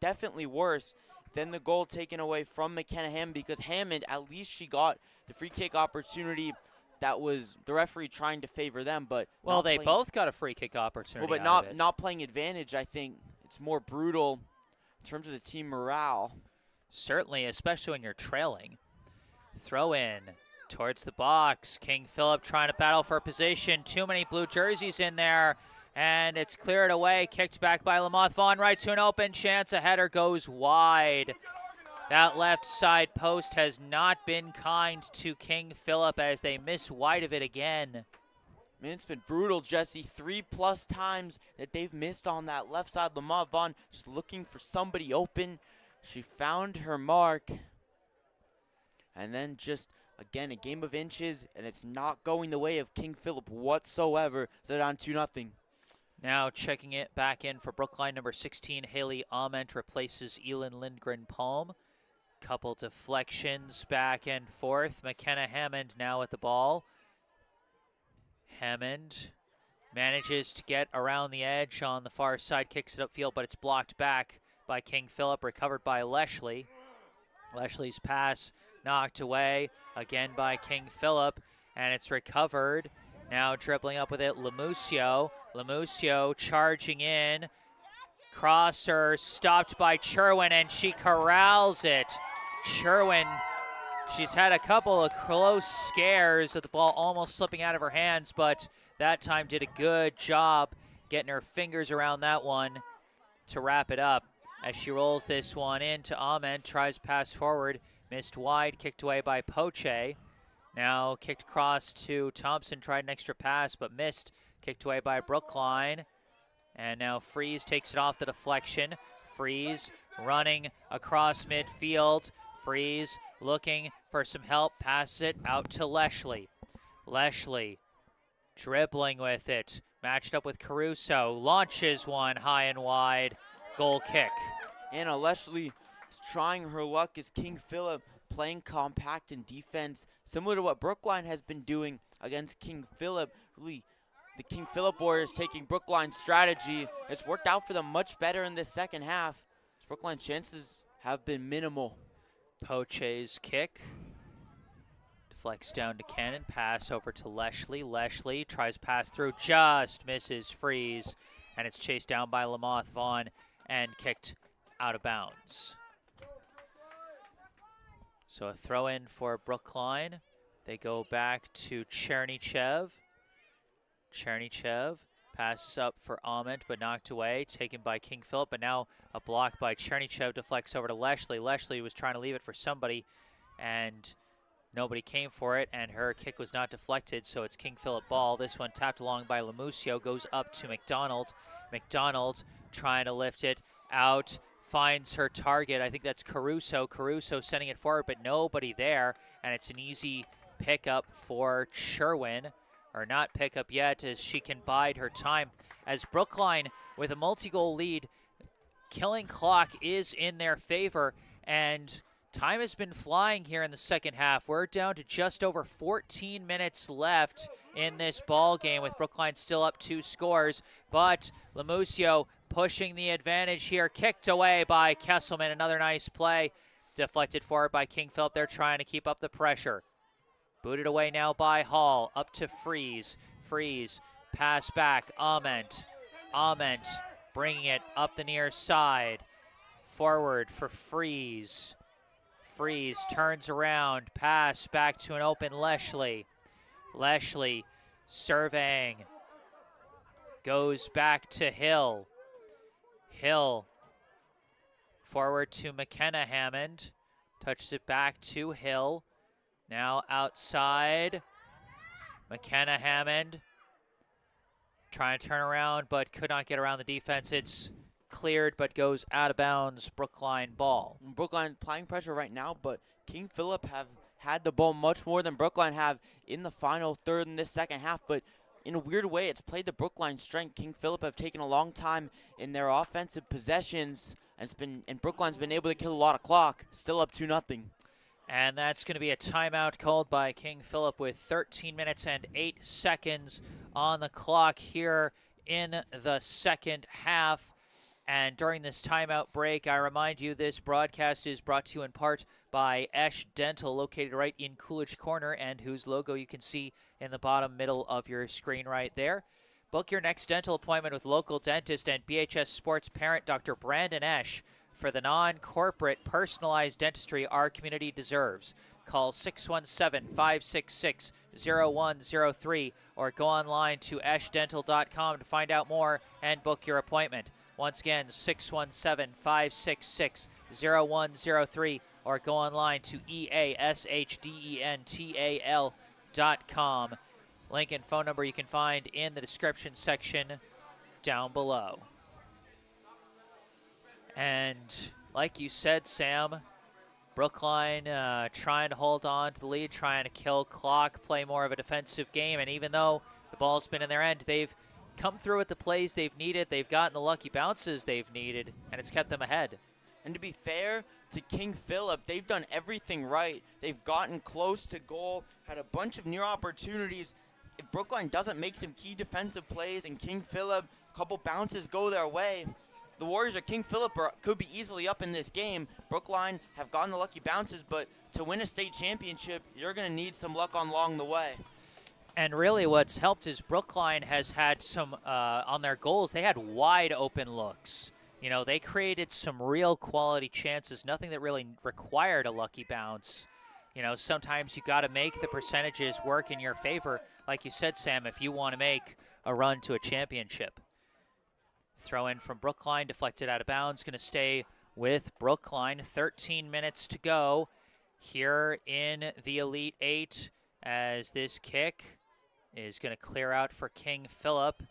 definitely worse than the goal taken away from McKenna Hammond, because Hammond, at least she got the free kick opportunity that was the referee trying to favor them. But well, they both got a free kick opportunity. Well, but not playing advantage. I think it's more brutal in terms of the team morale. Certainly, especially when you're trailing. Throw in towards the box. King Philip trying to battle for position. Too many blue jerseys in there. And it's cleared away, kicked back by Lamothe Vaughn, right to an open chance. A header goes wide. That left side post has not been kind to King Philip as they miss wide of it again. Man, it's been brutal, Jesse. 3+ times that they've missed on that left side. Lamothe Vaughn just looking for somebody open. She found her mark. And then just, again, a game of inches, and it's not going the way of King Philip whatsoever. So they're on 2-0. Now checking it back in for Brookline, number 16, Haley Ament replaces Elin Lindgren Palm. Couple deflections back and forth. McKenna Hammond now at the ball. Hammond manages to get around the edge on the far side, kicks it upfield, but it's blocked back by King Philip, recovered by Leshley. Leshley's pass knocked away again by King Philip, and it's recovered. Now dribbling up with it, Lemusio. Lemusio charging in. Crosser stopped by Cherwin, and she corrals it. Cherwin, she's had a couple of close scares of the ball almost slipping out of her hands, but that time did a good job getting her fingers around that one to wrap it up. As she rolls this one into Ament, tries pass forward, missed wide, kicked away by Poche. Now kicked across to Thompson, tried an extra pass, but missed. Kicked away by Brookline. And now Freeze takes it off the deflection. Freeze running across midfield. Freeze looking for some help, passes it out to Leshley. Leshley dribbling with it, matched up with Caruso, launches one high and wide, goal kick. Anna Leshley is trying her luck as King Philip, playing compact in defense, similar to what Brookline has been doing against King Philip. Really, the King Philip Warriors taking Brookline's strategy. It's worked out for them much better in this second half. Brookline's chances have been minimal. Poche's kick deflects down to Cannon, pass over to Leshley. Leshley tries pass through, just misses Freeze, and it's chased down by Lamothe Vaughn and kicked out of bounds. So a throw in for Brookline. They go back to Chernychev. Chernychev passes up for Ament, but knocked away, taken by King Philip, but now a block by Chernychev deflects over to Leshley. Leshley was trying to leave it for somebody, and nobody came for it, and her kick was not deflected, so it's King Philip ball. This one tapped along by Lemusio, goes up to McDonald. McDonald trying to lift it out, finds her target. I think that's Caruso. Caruso sending it forward, but nobody there, and it's an easy pickup for Cherwin. Or not pickup yet, as she can bide her time. As Brookline, with a multi-goal lead, killing clock is in their favor, and Time has been flying here in the second half. We're down to just over 14 minutes left in this ball game with Brookline still up 2 scores. But Lamusio pushing the advantage here. Kicked away by Kesselman. Another nice play. Deflected forward by King Philip. They're trying to keep up the pressure. Booted away now by Hall. Up to Freeze. Freeze. Pass back. Ament. Ament bringing it up the near side. Forward for Freeze. Freeze turns around, pass back to an open Leshley. Leshley surveying, goes back to Hill. Hill forward to McKenna Hammond, touches it back to Hill. Now outside, McKenna Hammond trying to turn around but could not get around the defense. It's cleared but goes out of bounds. Brookline ball. Brookline applying pressure right now, but King Philip have had the ball much more than Brookline have in the final third in this second half, but in a weird way, it's played the Brookline strength. King Philip have taken a long time in their offensive possessions, and Brookline's been able to kill a lot of clock, still up 2-0. And that's going to be a timeout called by King Philip with 13 minutes and 8 seconds on the clock here in the second half. And during this timeout break, I remind you this broadcast is brought to you in part by Esh Dental, located right in Coolidge Corner, and whose logo you can see in the bottom middle of your screen right there. Book your next dental appointment with local dentist and BHS Sports parent Dr. Brandon Esh for the non-corporate personalized dentistry our community deserves. Call 617-566-0103 or go online to eshdental.com to find out more and book your appointment. Once again, 617-566-0103 or go online to eashdental.com. Link and phone number you can find in the description section down below. And like you said, Sam, Brookline trying to hold on to the lead, trying to kill clock, play more of a defensive game. And even though the ball's been in their end, they've come through with the plays they've needed. They've gotten the lucky bounces they've needed, and it's kept them ahead. And to be fair to King Philip, they've done everything right. They've gotten close to goal, had a bunch of near opportunities. If Brookline doesn't make some key defensive plays and King Philip, a couple bounces go their way, the Warriors or King Philip could be easily up in this game. Brookline have gotten the lucky bounces, but to win a state championship, you're going to need some luck along the way. And really what's helped is Brookline has had some, on their goals, they had wide open looks. You know, they created some real quality chances, nothing that really required a lucky bounce. You know, sometimes you got to make the percentages work in your favor, like you said, Sam, if you want to make a run to a championship. Throw in from Brookline, deflected out of bounds, going to stay with Brookline. 13 minutes to go here in the Elite Eight as this kick is going to clear out for King Philip.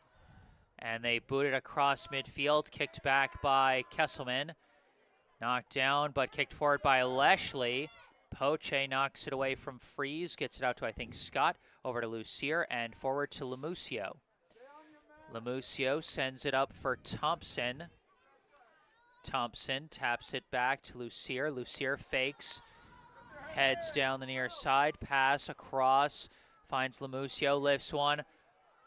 And they boot it across midfield, kicked back by Kesselman. Knocked down, but kicked forward by Leshley. Poche knocks it away from Freeze, gets it out to, I think, Scott, over to Lucier, and forward to Lamusio. Lamusio sends it up for Thompson. Thompson taps it back to Lucier. Lucier fakes, heads down the near side, pass across, finds Lamusio, lifts one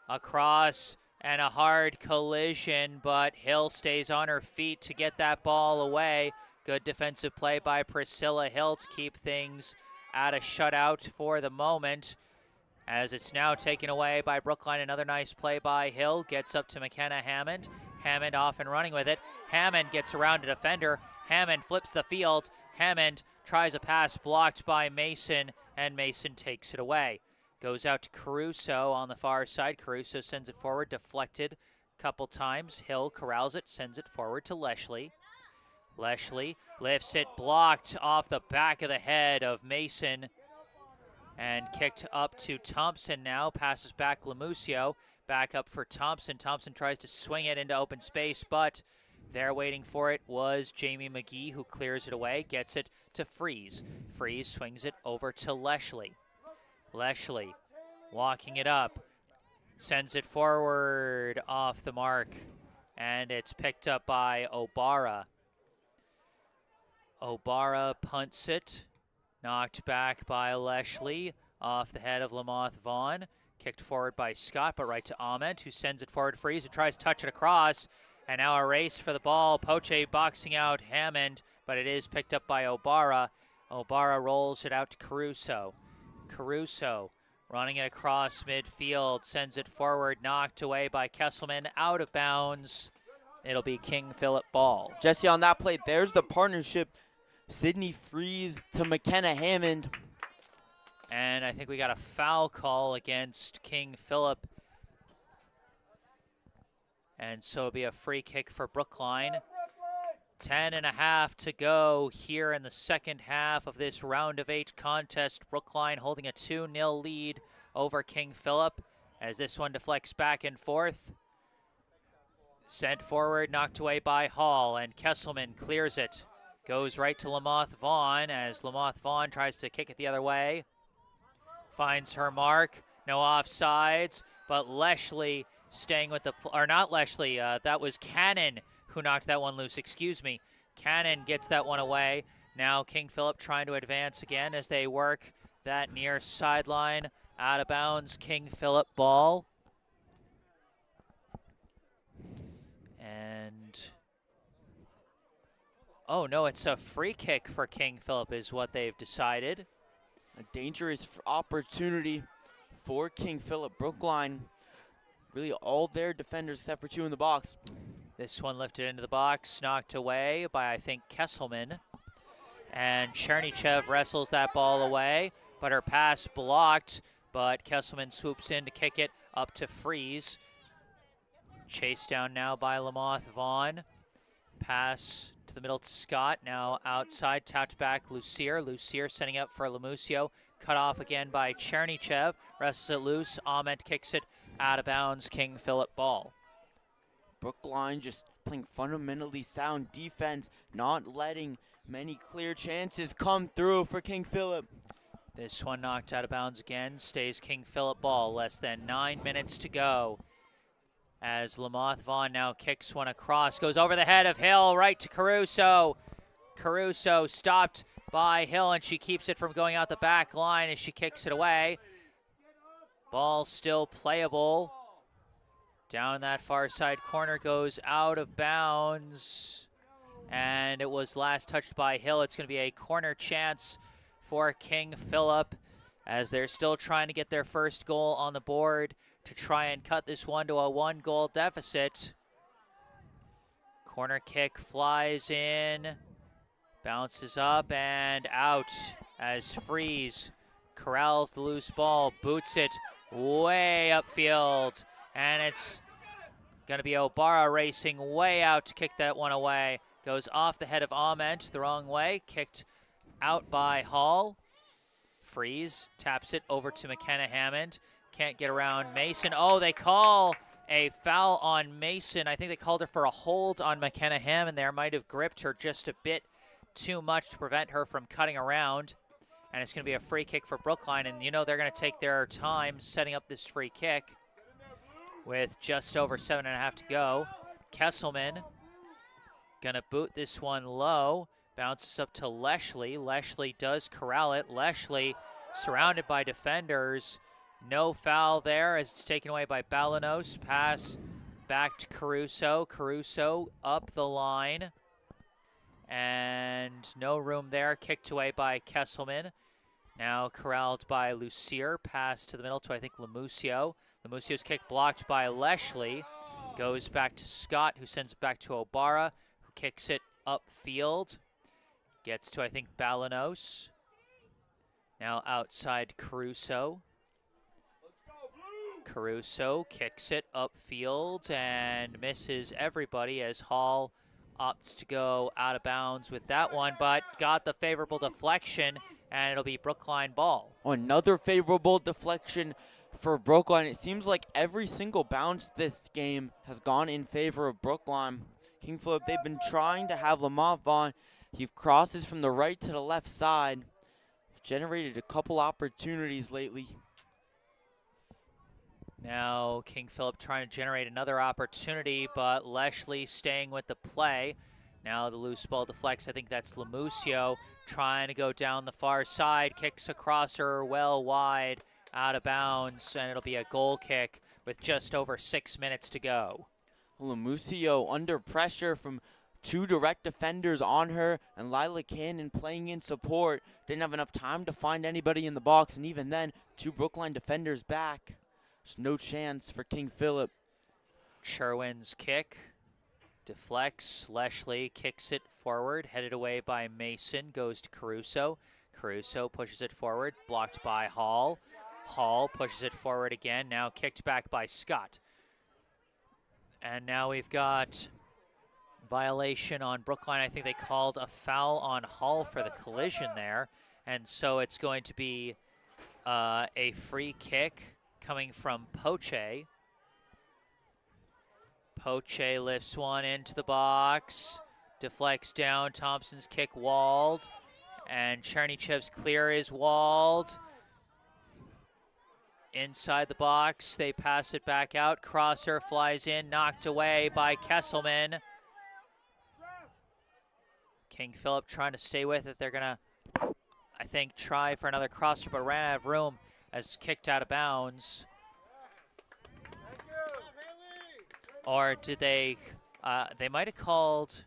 across, and a hard collision, but Hill stays on her feet to get that ball away. Good defensive play by Priscilla Hill to keep things at a shutout for the moment, as it's now taken away by Brookline. Another nice play by Hill, gets up to McKenna Hammond. Hammond off and running with it. Hammond gets around a defender. Hammond flips the field. Hammond tries a pass blocked by Mason, and Mason takes it away. Goes out to Caruso on the far side. Caruso sends it forward, deflected a couple times. Hill corrals it, sends it forward to Leshley. Leshley lifts it, blocked off the back of the head of Mason, and kicked up to Thompson now. Passes back Lamusio, back up for Thompson. Thompson tries to swing it into open space, but there waiting for it was Jamie McGee, who clears it away, gets it to Freeze. Freeze swings it over to Leshley. Leshley walking it up, sends it forward off the mark, and it's picked up by Obara. O'Bara punts it. Knocked back by Leshley off the head of Lamothe Vaughn. Kicked forward by Scott, but right to Ahmed, who sends it forward to Freeze, who tries to touch it across. And now a race for the ball. Poche boxing out Hammond, but it is picked up by O'Bara. O'Bara rolls it out to Caruso. Caruso running it across midfield, sends it forward, knocked away by Kesselman, out of bounds. It'll be King Philip ball. Jesse, on that play, there's the partnership. Sydney Freeze to McKenna Hammond. And I think we got a foul call against King Philip. And so it'll be a free kick for Brookline. 10.5 to go here in the second half of this round of 8 contest. Brookline holding a 2-0 lead over King Philip as this one deflects back and forth. Sent forward, knocked away by Hall, and Kesselman clears it. Goes right to Lamothe Vaughn as Lamothe Vaughn tries to kick it the other way. Finds her mark, no offsides, but Leshley staying with the, or not Leshley, that was Cannon who knocked that one loose, excuse me. Cannon gets that one away. Now King Philip trying to advance again as they work that near sideline. Out of bounds, King Philip ball. And, oh no, it's a free kick for King Philip is what they've decided. A dangerous opportunity for King Philip. Brookline, really all their defenders except for 2 in the box. This one lifted into the box, knocked away by, I think, Kesselman. And Chernychev wrestles that ball away, but her pass blocked, but Kesselman swoops in to kick it up to Freeze. Chased down now by Lamothe Vaughn. Pass to the middle to Scott, now outside, tapped back Lucier. Lucier setting up for Lamusio. Cut off again by Chernychev. Wrestles it loose. Ahmed kicks it out of bounds. King Philip ball. Brookline just playing fundamentally sound defense, not letting many clear chances come through for King Philip. This one knocked out of bounds again. Stays King Philip ball. Less than 9 minutes to go. As Lamothe Vaughn now kicks one across. Goes over the head of Hill, right to Caruso. Caruso stopped by Hill, and she keeps it from going out the back line as she kicks it away. Ball still playable. Down that far side corner, goes out of bounds. And it was last touched by Hill. It's going to be a corner chance for King Philip as they're still trying to get their first goal on the board to try and cut this one to a 1-goal deficit. Corner kick flies in, bounces up and out as Freeze corrals the loose ball, boots it way upfield, and it's going to be O'Bara racing way out to kick that one away. Goes off the head of Ament the wrong way, kicked out by Hall. Freeze taps it over to McKenna Hammond. Can't get around Mason. Oh, they call a foul on Mason. I think they called her for a hold on McKenna Hammond there. Might have gripped her just a bit too much to prevent her from cutting around. And it's going to be a free kick for Brookline. And, you know, they're going to take their time setting up this free kick with just over 7.5 to go. Kesselman going to boot this one low. Bounces up to Leshley. Leshley does corral it. Leshley surrounded by defenders. No foul there as it's taken away by Balanos. Pass back to Caruso. Caruso up the line. And no room there. Kicked away by Kesselman. Now corralled by Lucier. Pass to the middle to, I think, Lamusio. Lamusio's kick blocked by Leshley. Goes back to Scott, who sends it back to O'Bara, who kicks it upfield. Gets to, I think, Balanos. Now outside Caruso. Caruso kicks it upfield and misses everybody as Hall opts to go out of bounds with that one, but got the favorable deflection, and it'll be Brookline ball. Oh, another favorable deflection for Brookline. It seems like every single bounce this game has gone in favor of Brookline. King Philip, they've been trying to have Lamothe Vaughn. He crosses from the right to the left side. Generated a couple opportunities lately. Now King Philip trying to generate another opportunity, but Leshley staying with the play. Now the loose ball deflects. I think that's Lamusio trying to go down the far side. Kicks across her well wide, out of bounds, and it'll be a goal kick with just over 6 minutes to go. Lamusio under pressure from 2 direct defenders on her, and Lila Cannon playing in support. Didn't have enough time to find anybody in the box, and even then, 2 Brookline defenders back. There's no chance for King Philip. Sherwin's kick deflects. Leshley kicks it forward, headed away by Mason, goes to Caruso. Caruso pushes it forward, blocked by Hall. Hall pushes it forward again, now kicked back by Scott. And now we've got violation on Brookline. I think they called a foul on Hall for the collision there. And so it's going to be a free kick coming from Poche. Poche lifts one into the box, deflects down, Thompson's kick walled, and Chernychev's clear is walled. Inside the box, they pass it back out, crosser flies in, knocked away by Kesselman. King Philip trying to stay with it. They're gonna, I think, try for another crosser, but ran out of room as kicked out of bounds. Or did they might have called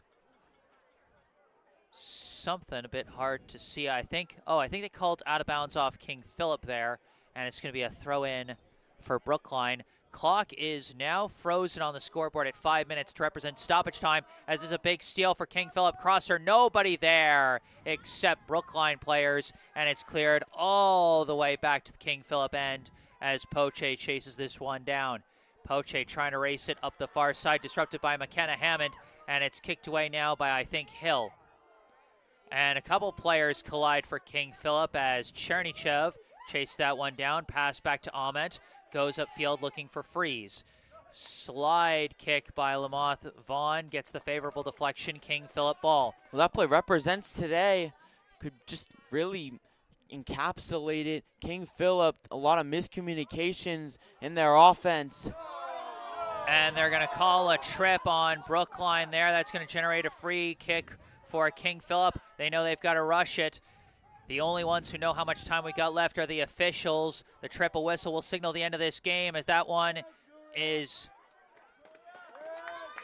something a bit hard to see. I think they called out of bounds off King Philip there, and it's going to be a throw in for Brookline. Clock is now frozen on the scoreboard at 5 minutes to represent stoppage time, as this is a big steal for King Philip. Crosser, nobody there except Brookline players, and it's cleared all the way back to the King Philip end as Poche chases this one down. Poche trying to race it up the far side, disrupted by McKenna Hammond, and it's kicked away now by, I think, Hill. And a couple players collide for King Philip as Chernychev chased that one down, pass back to Ahmet, goes upfield looking for Freeze. Slide kick by Lamoth Vaughn gets the favorable deflection, King Philip ball. Well, that play represents today. Could just really encapsulate it. King Philip, a lot of miscommunications in their offense. And they're going to call a trip on Brookline there. That's going to generate a free kick for King Philip. They know they've got to rush it. The only ones who know how much time we got left are the officials. The triple whistle will signal the end of this game, as that one is,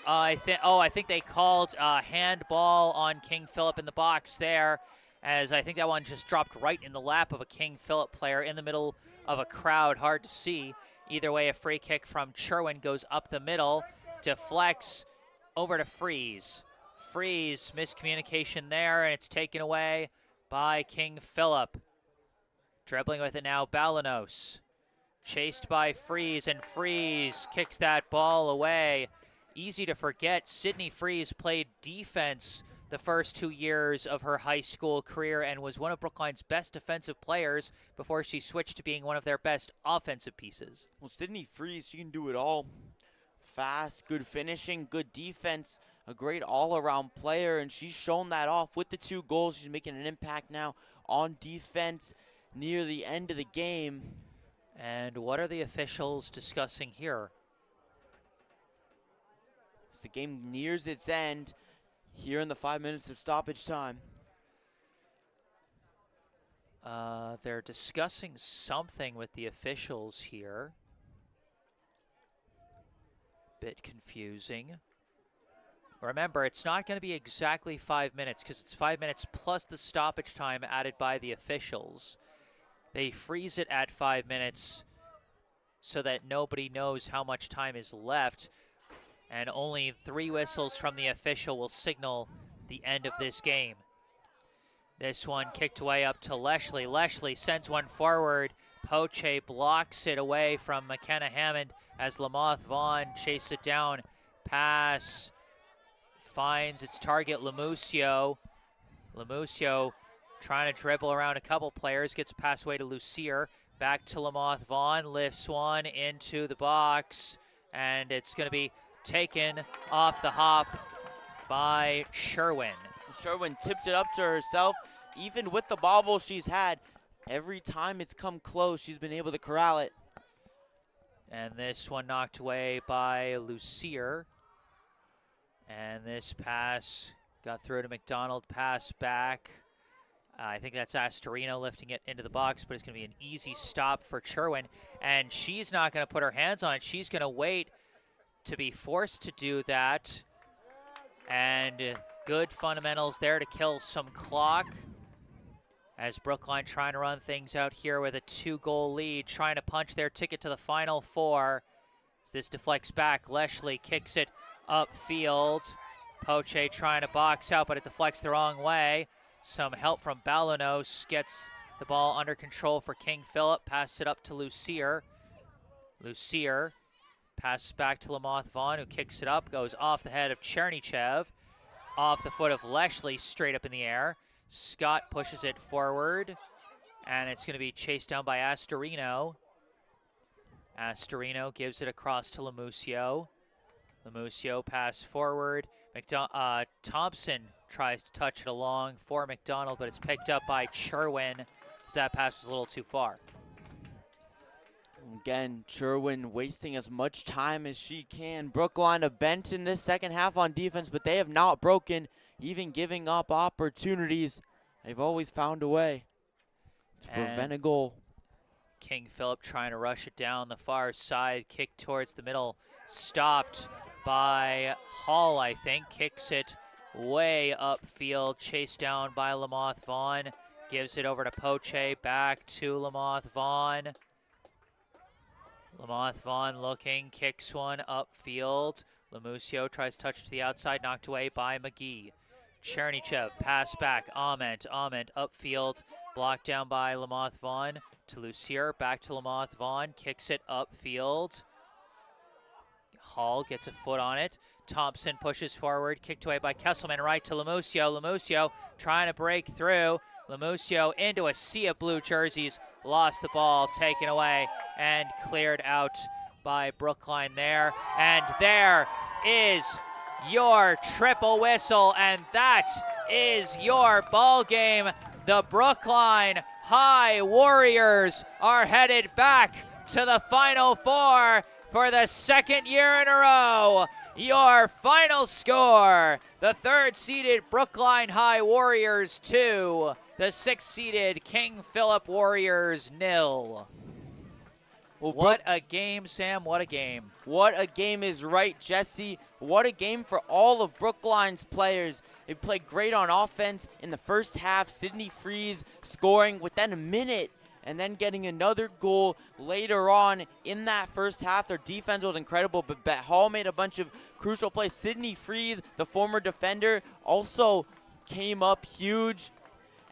I think they called a handball on King Philip in the box there, as I think that one just dropped right in the lap of a King Philip player in the middle of a crowd. Hard to see. Either way, a free kick from Cherwin goes up the middle, deflects over to Freeze. Freeze, miscommunication there, and it's taken away by King Philip. Dribbling with it now, Balanos. Chased by Freeze, and Freeze kicks that ball away. Easy to forget, Sydney Freeze played defense the first 2 years of her high school career and was one of Brookline's best defensive players before she switched to being one of their best offensive pieces. Well, Sydney Freeze, she can do it all. Fast, good finishing, good defense, a great all-around player, and she's shown that off with the 2 goals. She's making an impact now on defense near the end of the game. And what are the officials discussing here? As the game nears its end, here in the 5 minutes of stoppage time. They're discussing something with the officials here. Bit confusing. Remember, it's not going to be exactly 5 minutes because it's 5 minutes plus the stoppage time added by the officials. They freeze it at 5 minutes so that nobody knows how much time is left, and only 3 whistles from the official will signal the end of this game. This one kicked away up to Leshley. Leshley sends one forward. Poche blocks it away from McKenna Hammond as Lamoth Vaughn chases it down. Pass finds its target, Lamusio. Lamusio trying to dribble around a couple players, gets passed away to Lucier. Back to Lamoth Vaughn, lifts one into the box, and it's going to be taken off the hop by Sherwin. Sherwin tipped it up to herself. Even with the bobble she's had, every time it's come close, she's been able to corral it. And this one knocked away by Lucier. And this pass Got through to McDonald, pass back. I think that's Astorino lifting it into the box, but it's going to be an easy stop for Cherwin. And she's not going to put her hands on it. She's going to wait to be forced to do that. And good fundamentals there to kill some clock. As Brookline trying to run things out here with a 2-goal lead, trying to punch their ticket to the Final Four. As this deflects back, Leshley kicks it upfield. Poche trying to box out, but it deflects the wrong way. Some help from Balanos gets the ball under control for King Philip. Passes it up to Lucier. Lucier passes back to Lamoth Vaughn, who kicks it up, goes off the head of Chernychev, off the foot of Leshley, straight up in the air. Scott pushes it forward, and it's going to be chased down by Astorino. Astorino gives it across to Lamusio. Lamusio pass forward. Thompson tries to touch it along for McDonald, but it's picked up by Cherwin, as that pass was a little too far. Again, Cherwin wasting as much time as she can. Brookline a bench in this second half on defense, but they have not broken, even giving up opportunities. They've always found a way to prevent a goal. King Philip trying to rush it down the far side, kick towards the middle, stopped by Hall, I think. Kicks it way upfield, chased down by Lamoth Vaughn. Gives it over to Poche, back to Lamoth Vaughn. Lamoth Vaughn looking, kicks one upfield. Lamusio tries to touch to the outside, knocked away by McGee. Chernychev, pass back, Ament upfield, blocked down by Lamoth Vaughn. To Lucier, back to Lamoth Vaughn, kicks it upfield. Hall gets a foot on it. Thompson pushes forward, kicked away by Kesselman, right to Lamusio. Lamusio trying to break through. Lamusio into a sea of blue jerseys, lost the ball, taken away, and cleared out by Brookline there. And there is your triple whistle, and that is your ball game. The Brookline High Warriors are headed back to the Final Four for the second year in a row. Your final score, the third-seeded Brookline High Warriors 2, the 6th-seeded King Philip Warriors 0. Well, what a game, Sam, what a game. What a game is right, Jesse. What a game for all of Brookline's players. They played great on offense in the first half. Sydney Freeze scoring within a minute and then getting another goal later on in that first half. Their defense was incredible, but Bet Hall made a bunch of crucial plays. Sydney Freeze, the former defender, also came up huge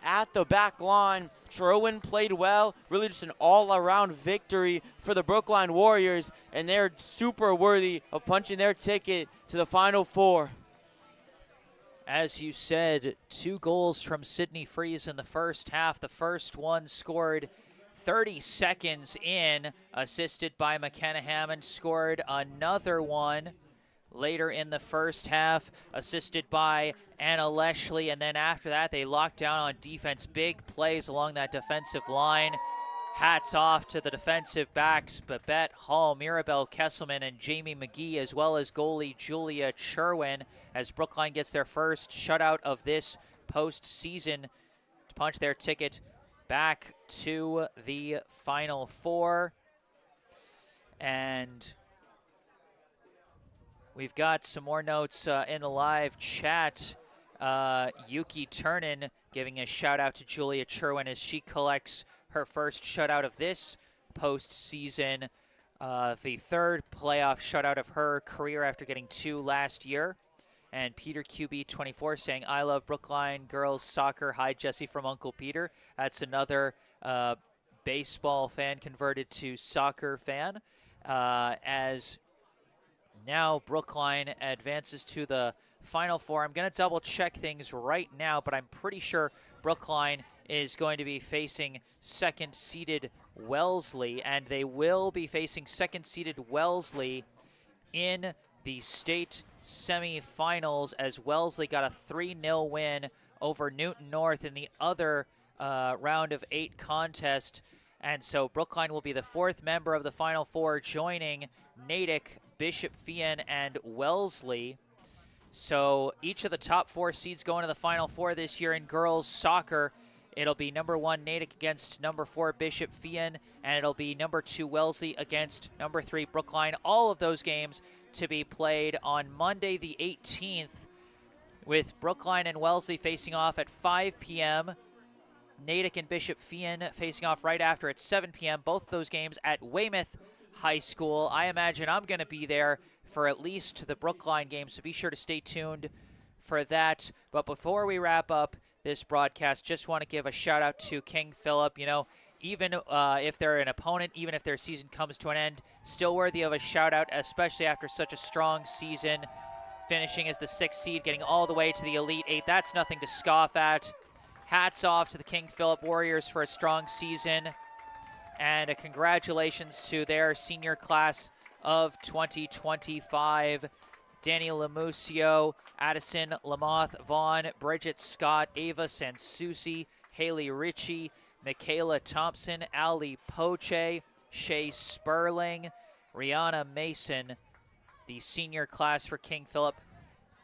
at the back line. Cherwin played well, really just an all-around victory for the Brookline Warriors, and they're super worthy of punching their ticket to the Final Four. As you said, 2 goals from Sydney Freeze in the first half. The first one scored 30 seconds in, assisted by McKenna Hammond, scored another one later in the first half, assisted by Anna Leshley, and then after that they locked down on defense. Big plays along that defensive line. Hats off to the defensive backs, Babette Hall, Mirabelle Kesselman, and Jamie McGee, as well as goalie Julia Cherwin, as Brookline gets their first shutout of this postseason to punch their ticket back to the Final Four. And we've got some more notes in the live chat. Yuki Turnen giving a shout out to Julia Cherwin as she collects her first shutout of this postseason, the third playoff shutout of her career after getting 2 last year. And Peter QB24 saying, I love Brookline girls soccer. Hi, Jesse from Uncle Peter. That's another baseball fan converted to soccer fan. As now Brookline advances to the Final Four. I'm going to double check things right now, but I'm pretty sure Brookline is going to be facing second-seeded Wellesley, and they will be facing second-seeded Wellesley in the state semifinals, as Wellesley got a 3-0 win over Newton North in the other round of 8 contest. And so Brookline will be the 4th member of the Final Four, joining Natick, Bishop Fian, and Wellesley. So each of the top 4 seeds go into the Final Four this year in girls soccer. It'll be number 1 Natick against number 4 Bishop-Sheehan, and it'll be number 2 Wellesley against number 3 Brookline. All of those games to be played on Monday the 18th, with Brookline and Wellesley facing off at 5 p.m. Natick and Bishop-Sheehan facing off right after at 7 p.m. Both of those games at Weymouth High School. I imagine I'm going to be there for at least the Brookline game, so be sure to stay tuned for that. But before we wrap up this broadcast, just want to give a shout out to King Philip. You know, even if they're an opponent, even if their season comes to an end, still worthy of a shout out, especially after such a strong season, finishing as the 6th seed, getting all the way to the Elite 8. That's nothing to scoff at. Hats off to the King Philip Warriors for a strong season, and a congratulations to their senior class of 2025. Danny Lamusio, Addison Lamoth, Vaughn, Bridget Scott, Ava Sansusi, Haley Ritchie, Michaela Thompson, Ali Poche, Shay Sperling, Rihanna Mason, the senior class for King Philip.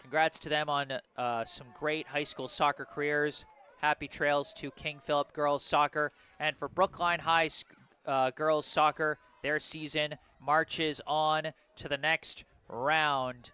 Congrats to them on some great high school soccer careers. Happy trails to King Philip girls soccer. And for Brookline High girls soccer, their season marches on to the next round.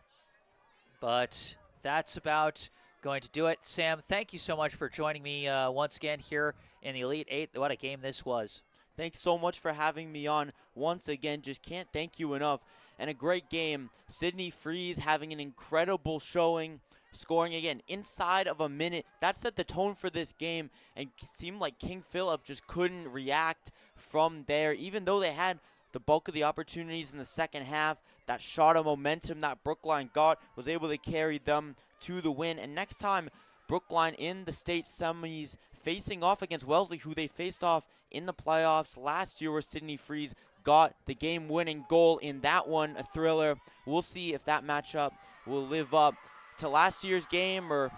But that's about going to do it. Sam, thank you so much for joining me once again here in the Elite 8. What a game this was. Thanks so much for having me on once again. Just can't thank you enough. And a great game. Sydney Freeze having an incredible showing, scoring again inside of a minute. That set the tone for this game, and it seemed like King Philip just couldn't react from there. Even though they had the bulk of the opportunities in the second half, that shot of momentum that Brookline got was able to carry them to the win. And next time, Brookline in the state semis facing off against Wellesley, who they faced off in the playoffs last year, where Sydney Freeze got the game-winning goal in that one, a thriller. We'll see if that matchup will live up to last year's game, or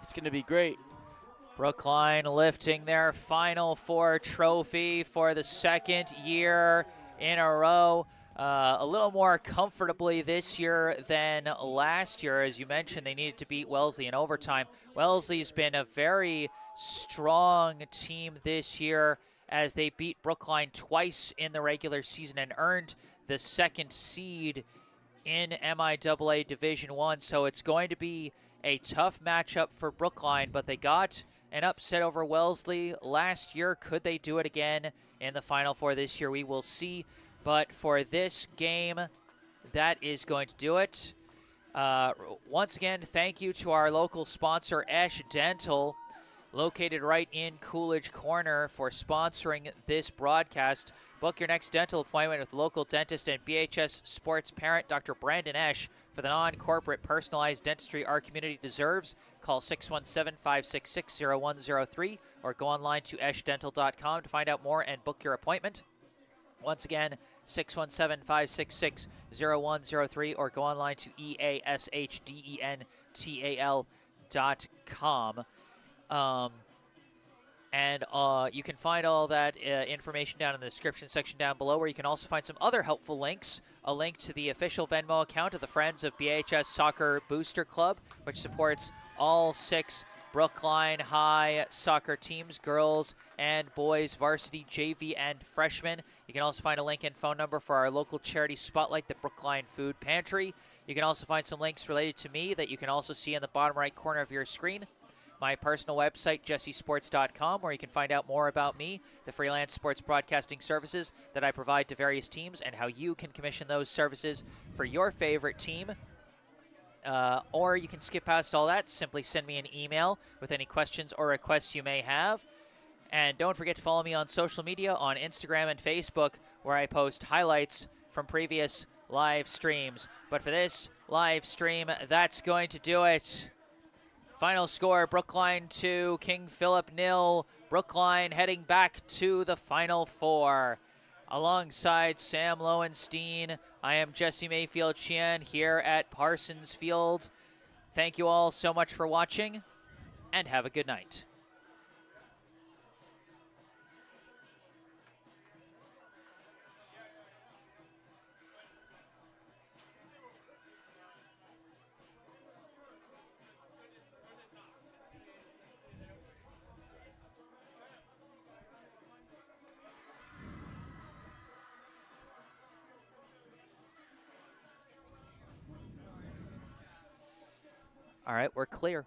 it's going to be great. Brookline lifting their Final Four trophy for the 2nd year in a row. A little more comfortably this year than last year. As you mentioned, they needed to beat Wellesley in overtime. Wellesley's been a very strong team this year, as they beat Brookline twice in the regular season and earned the 2nd seed in MIAA Division I. So it's going to be a tough matchup for Brookline, but they got an upset over Wellesley last year. Could they do it again in the Final Four this year? We will see. But for this game, that is going to do it. Once again, thank you to our local sponsor, Esh Dental, located right in Coolidge Corner, for sponsoring this broadcast. Book your next dental appointment with local dentist and BHS sports parent, Dr. Brandon Esch, for the non-corporate personalized dentistry our community deserves. Call 617-566-0103 or go online to eschdental.com to find out more and book your appointment. Once again, 617-566-0103 or go online to eashdental.com. You can find all that information down in the description section down below, where you can also find some other helpful links. A link to the official Venmo account of the Friends of BHS Soccer Booster Club, which supports all 6 Brookline High soccer teams, girls and boys, varsity, JV, and freshmen. You can also find a link and phone number for our local charity spotlight, the Brookline Food Pantry. You can also find some links related to me that you can also see in the bottom right corner of your screen. My personal website, jessesports.com, where you can find out more about me, the freelance sports broadcasting services that I provide to various teams, and how you can commission those services for your favorite team. Or you can skip past all that. Simply send me an email with any questions or requests you may have. And don't forget to follow me on social media on Instagram and Facebook, where I post highlights from previous live streams. But for this live stream, that's going to do it. Final score, Brookline 2, King Philip 0. Brookline heading back to the Final Four. Alongside Sam Lowenstein, I am Jesse Mayfield-Sheehan here at Parsons Field. Thank you all so much for watching, and have a good night. All right, we're clear.